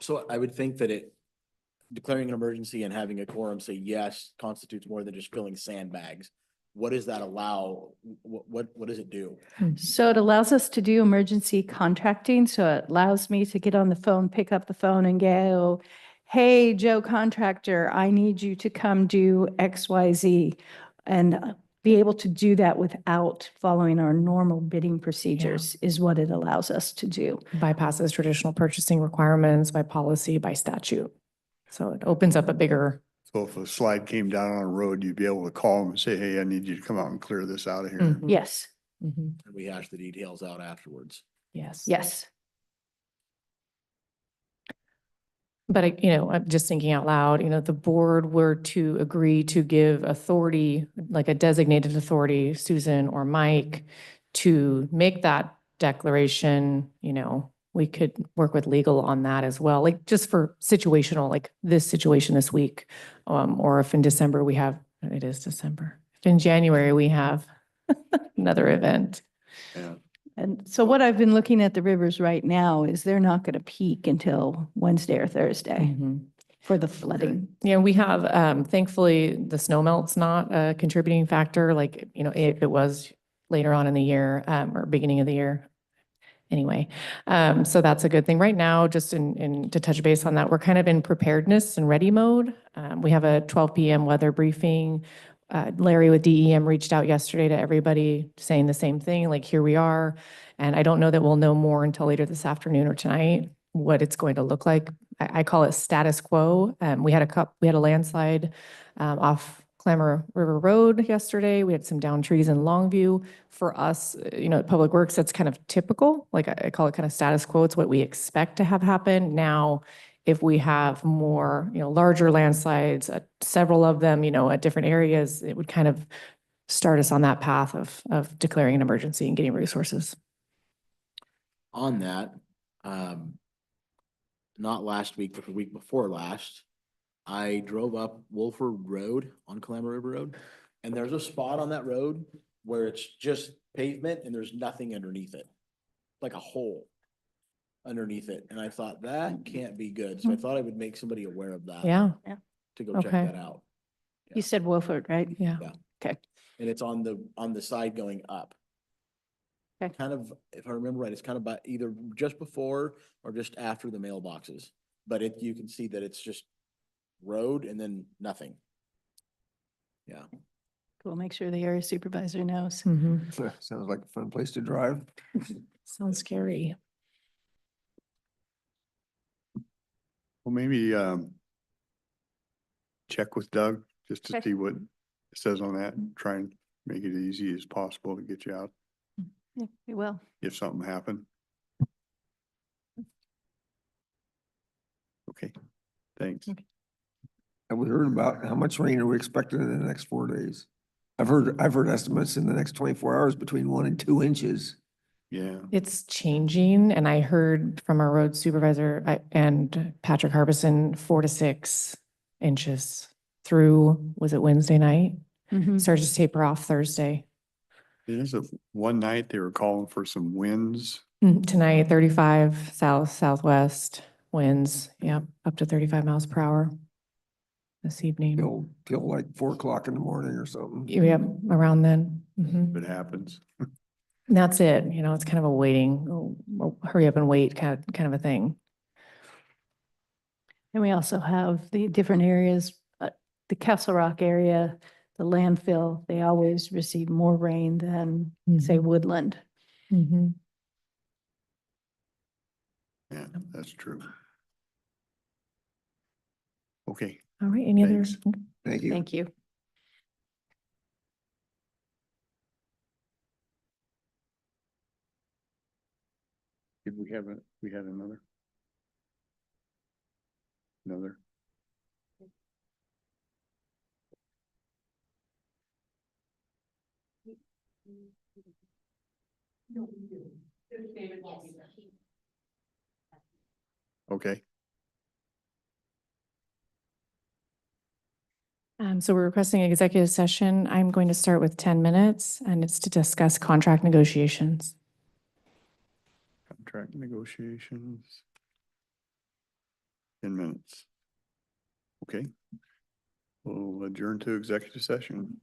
So I would think that declaring an emergency and having a quorum say yes constitutes more than just filling sandbags. What does that allow? What does it do? So it allows us to do emergency contracting. So it allows me to get on the phone, pick up the phone and go, hey, Joe contractor, I need you to come do X, Y, Z. And be able to do that without following our normal bidding procedures is what it allows us to do. Bypasses traditional purchasing requirements by policy, by statute. So it opens up a bigger. So if a slide came down on a road, you'd be able to call them and say, hey, I need you to come out and clear this out of here. Mhm. Yes, Mhm. And we hash the details out afterwards. Yes. yes. But I'm just thinking out loud, if the board were to agree to give authority, like a designated authority, Susan or Mike, to make that declaration, we could work with legal on that as well, like just for situational, like this situation this week. Or if in December we have, it is December. If in January we have another event. Yeah. And so what I've been looking at the rivers right now is they're not going to peak until Wednesday or Thursday Mhm. for the flooding. Yeah, we have, thankfully, the snow melt's not a contributing factor, like, if it was later on in the year, or beginning of the year. Anyway, so that's a good thing. Right now, just to touch base on that, we're kind of in preparedness and ready mode. We have a 12 PM weather briefing. Larry with DEM reached out yesterday to everybody saying the same thing, like, here we are. And I don't know that we'll know more until later this afternoon or tonight, what it's going to look like. I call it status quo. We had a landslide off Clamor River Road yesterday. We had some downed trees in Longview. For us, at Public Works, that's kind of typical. Like I call it kind of status quo. It's what we expect to have happen. Now, if we have more, larger landslides, several of them, at different areas, it would kind of start us on that path of declaring an emergency and getting resources. On that, not last week, but the week before last, I drove up Wolford Road on Clamor River Road, and there's a spot on that road where it's just pavement and there's nothing underneath it, like a hole underneath it. And I thought that can't be good. So I thought I would make somebody aware of that. Yeah, To go check Okay. that out. You said Wolford, right? yeah. And it's on the side going up. Okay. Kind of, if I remember right, it's kind of by either just before or just after the mailboxes. But you can see that it's just road and then nothing. Yeah. We'll make sure the area supervisor knows. Mhm. Sounds like a fun place to drive. Sounds scary. Well, maybe check with Doug just to Okay. see what it says on that and try and make it as easy as possible to get you out Yeah, we will. if something happened. Okay, thanks. Have we heard about how much rain are we expecting in the next 4 days? I've heard estimates in the next 24 hours between 1 and 2 inches. Yeah, It's changing, and I heard from our road supervisor and Patrick Harbison, 4 to 6 inches through, was it Wednesday night? Mhm. Started to taper off Thursday. it is one night they were calling for some winds. Tonight, 35 southwest winds, yep, up to 35 miles per hour this evening. Till like 4 o'clock in the morning or something. Yep, around then. Mhm. If it happens. And that's it, it's kind of a waiting, hurry up and wait kind of a thing. And we also have the different areas, the Castle Rock area, the landfill, they always receive more rain than, say, Mhm. Woodland. Mhm. Yeah, that's true. Okay, All right, any other? Thanks. Thank you. Thank you. did we had another? Another? Okay, So we're requesting an executive session. I'm going to start with 10 minutes, and it's to discuss contract negotiations. contract negotiations. 10 minutes. Okay. We'll adjourn to executive session.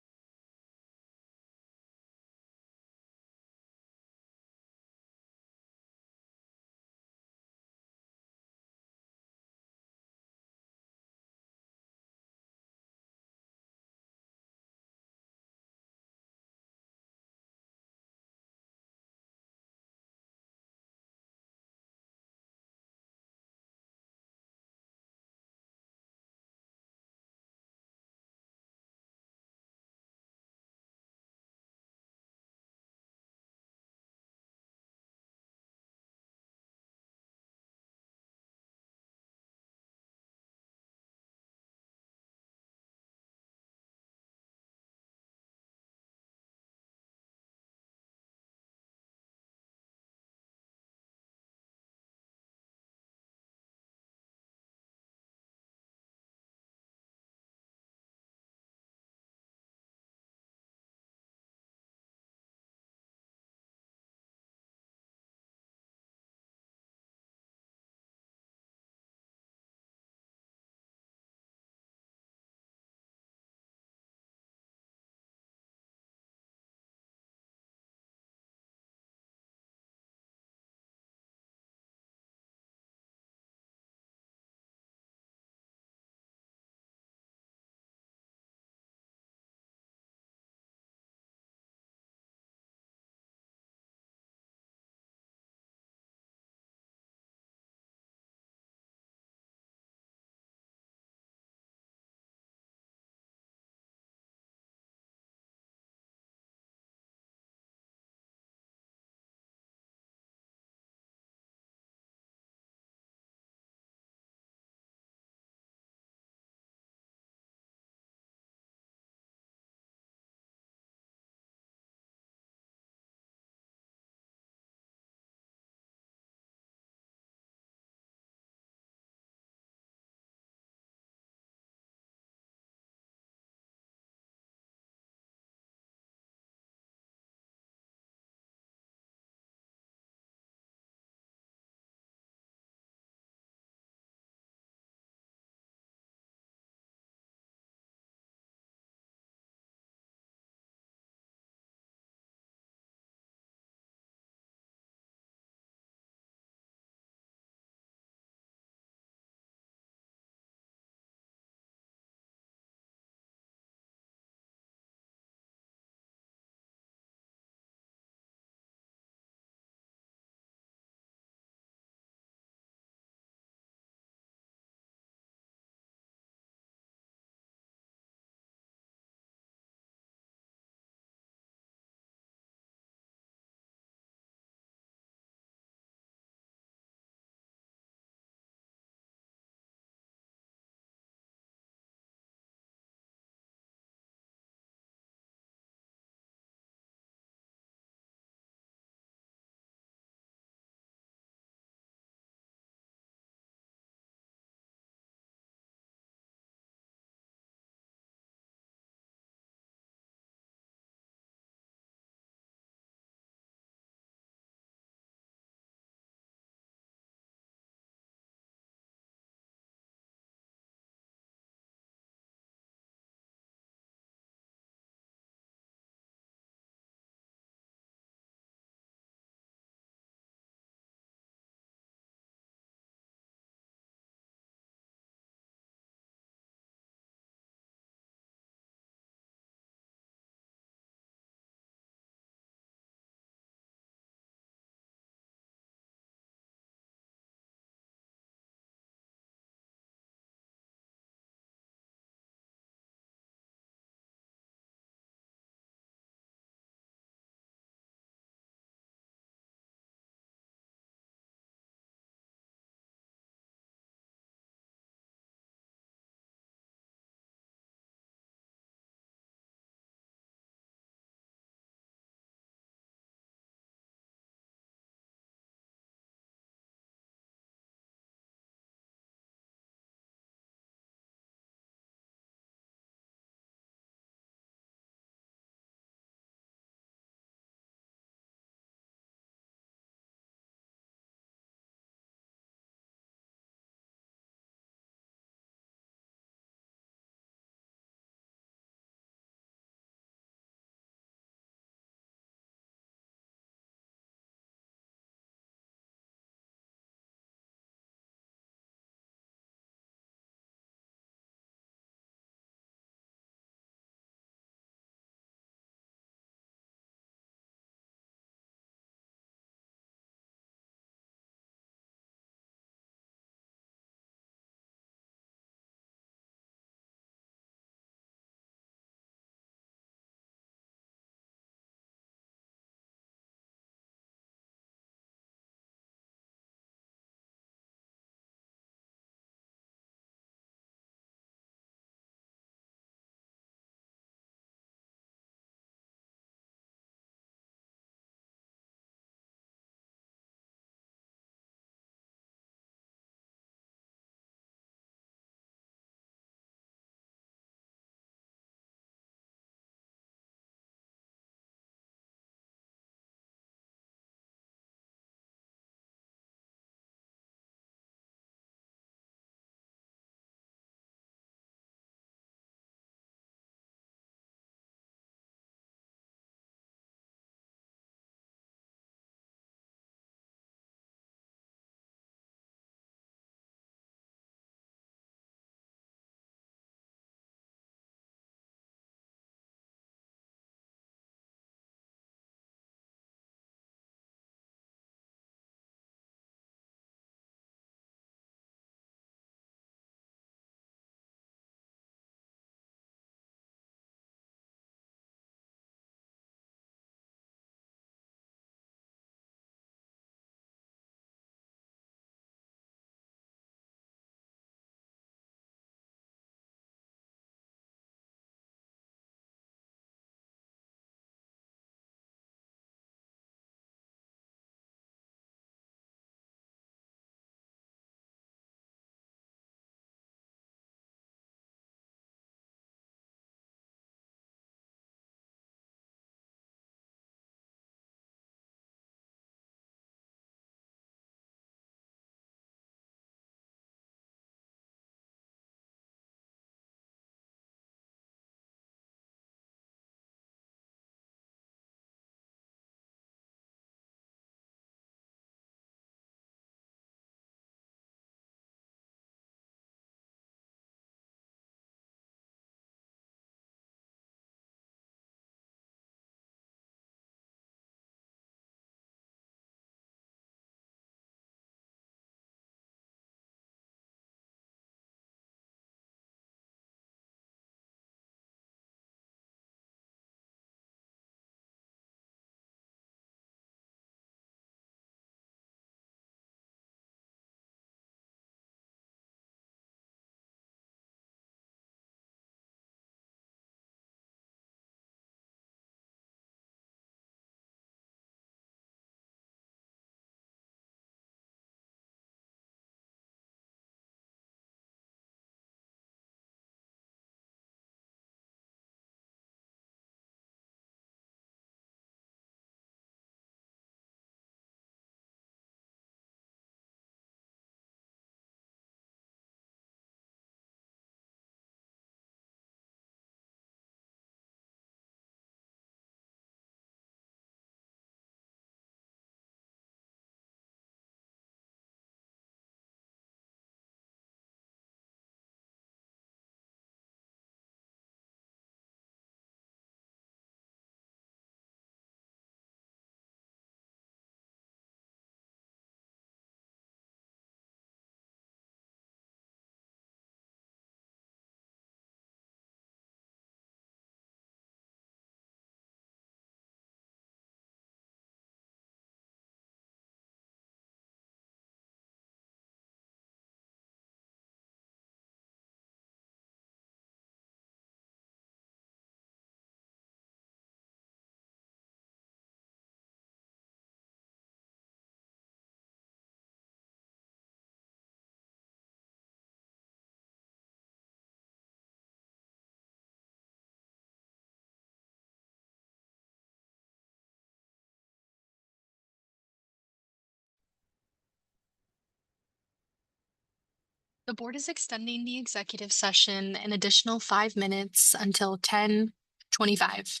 The board is extending the executive session an additional 5 minutes until 10:25.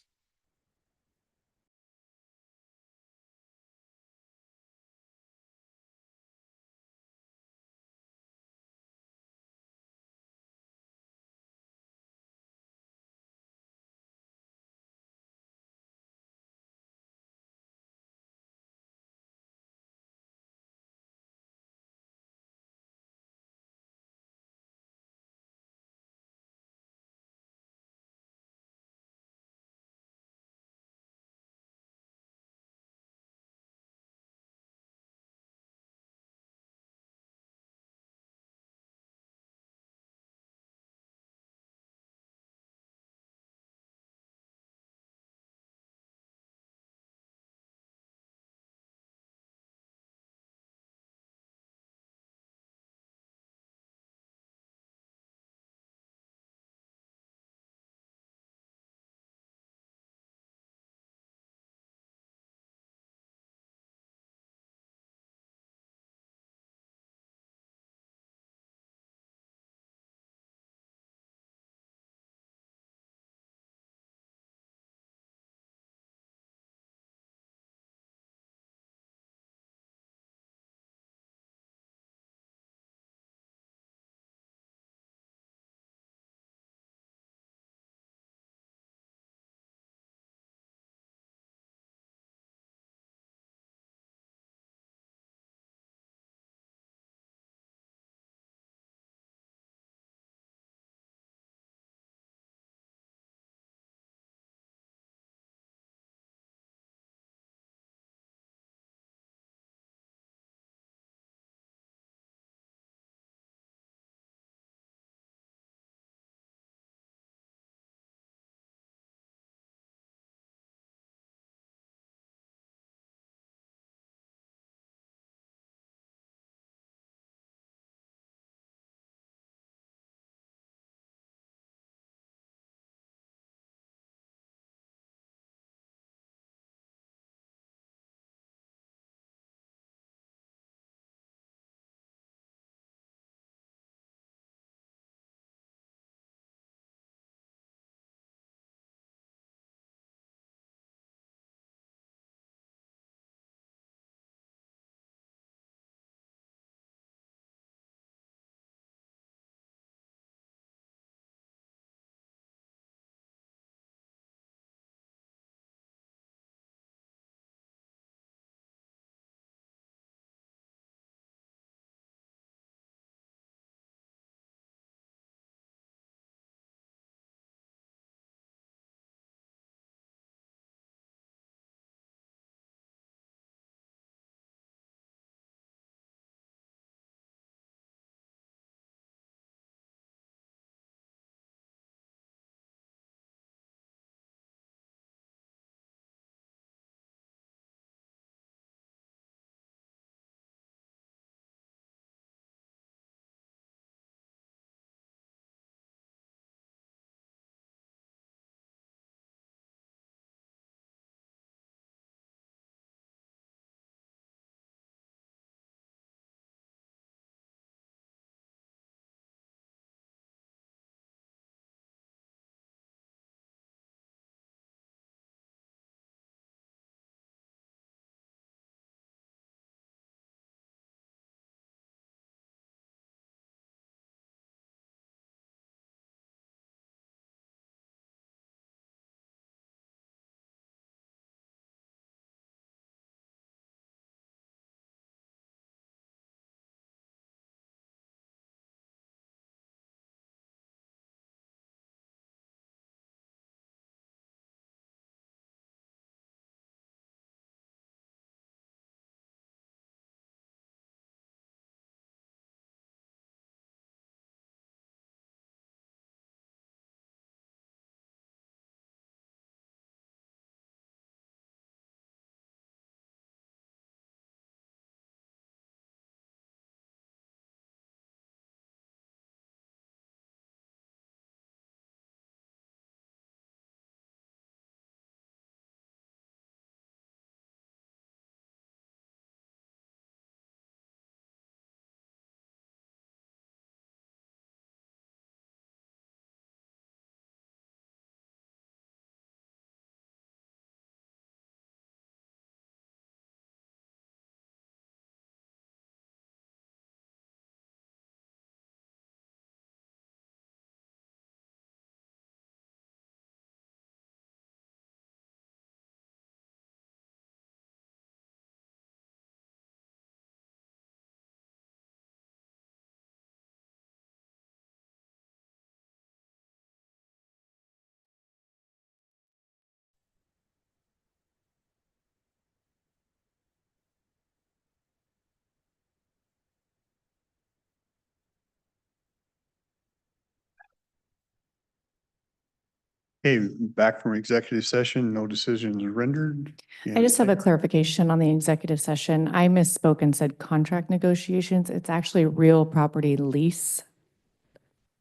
Okay, back from executive session, no decisions rendered. I just have a clarification on the executive session. I misspoke and said contract negotiations. It's actually real property lease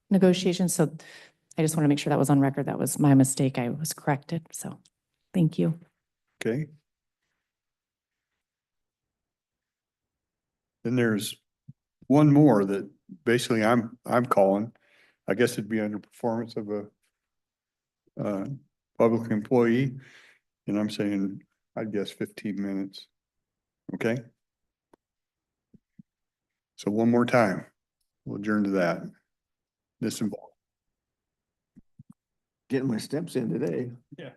negotiations. So I just want to make sure that was on record. That was my mistake. I was corrected. So thank you. Okay. Then there's one more that basically I'm calling, I guess it'd be under performance of a public employee, and I'm saying, I'd guess 15 minutes. Okay? So one more time, we'll adjourn to that. This involved. Getting my steps in today. Yeah.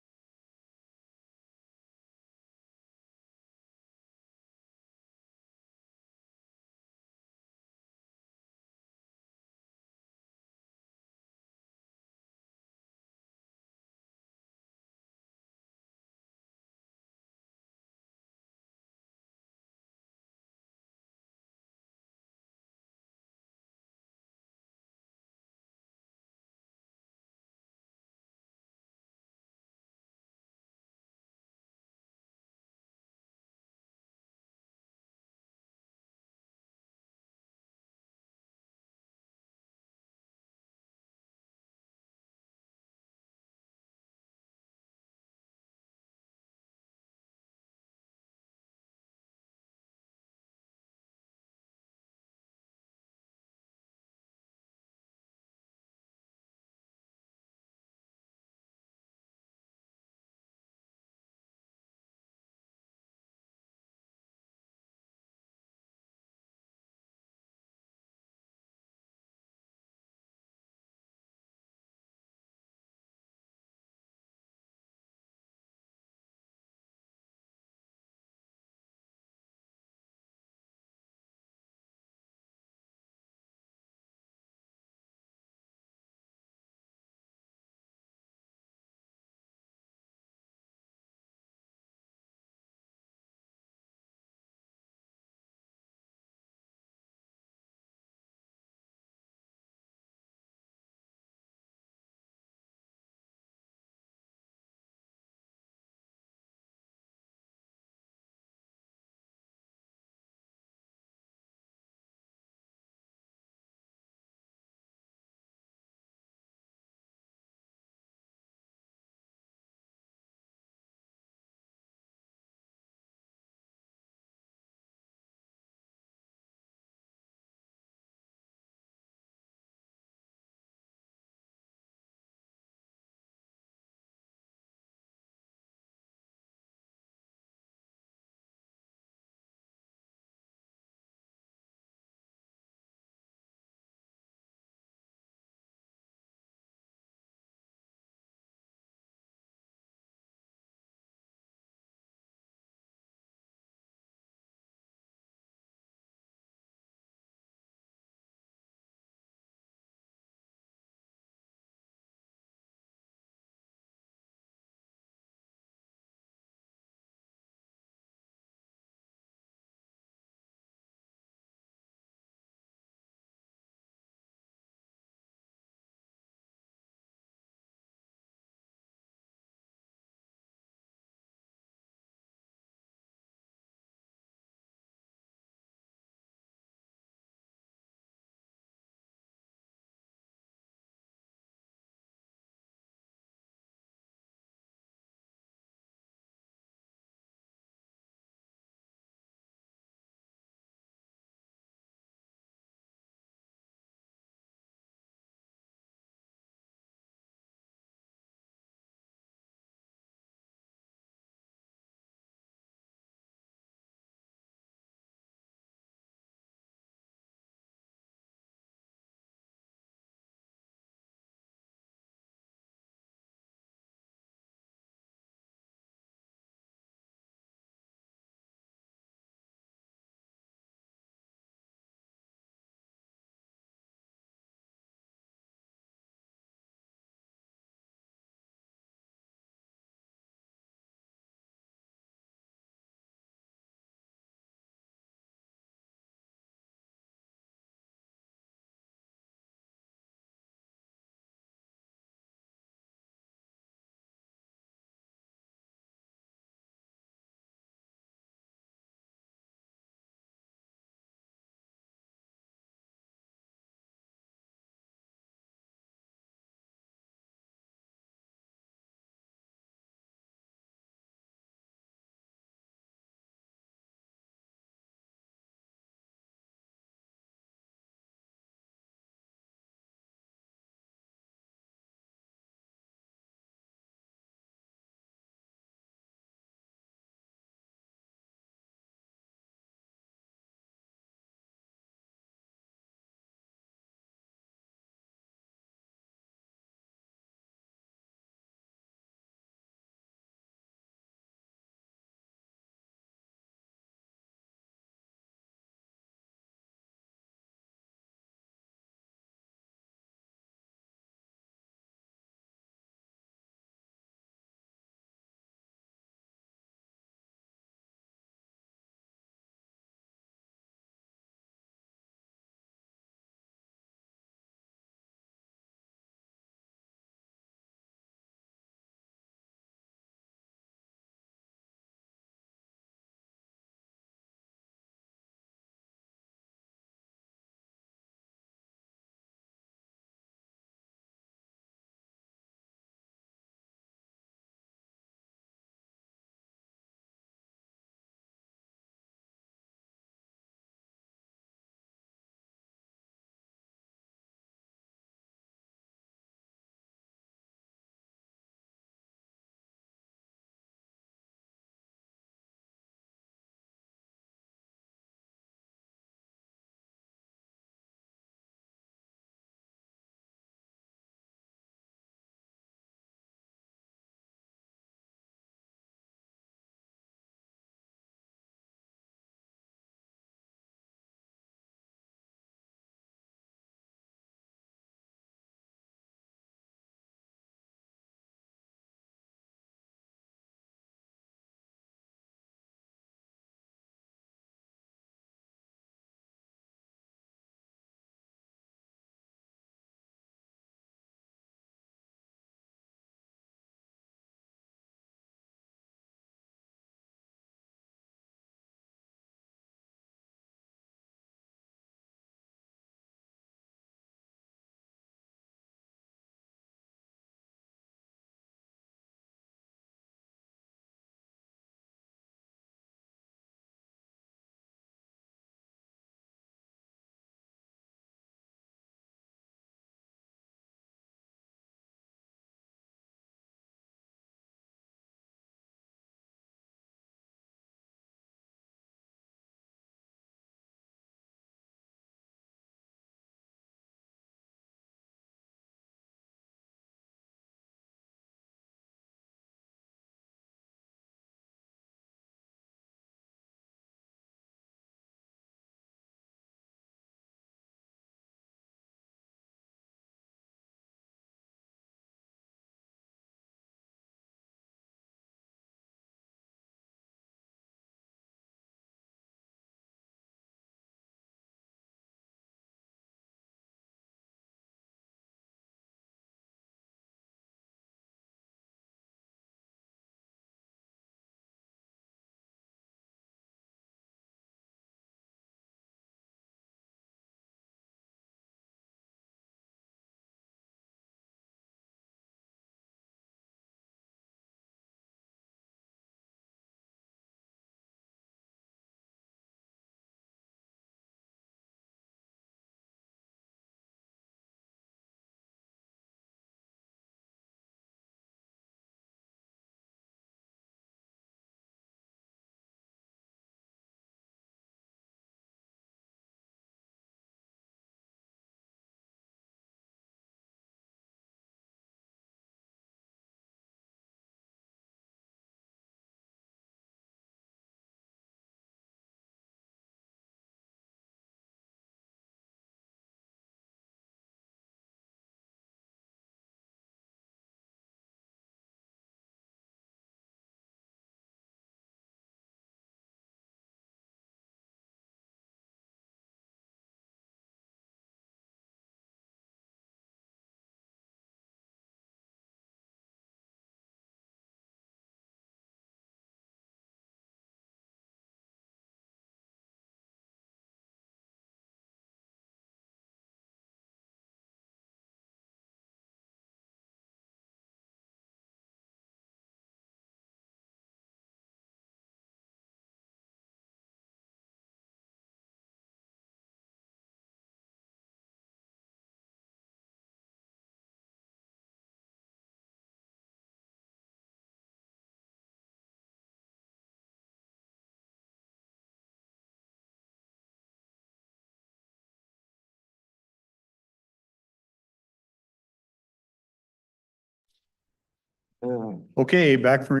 Okay, back from,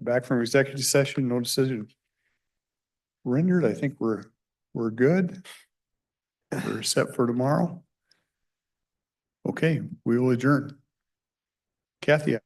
back from executive session, no decision rendered. I think we're good. We're set for tomorrow. Okay, we will adjourn. Kathy,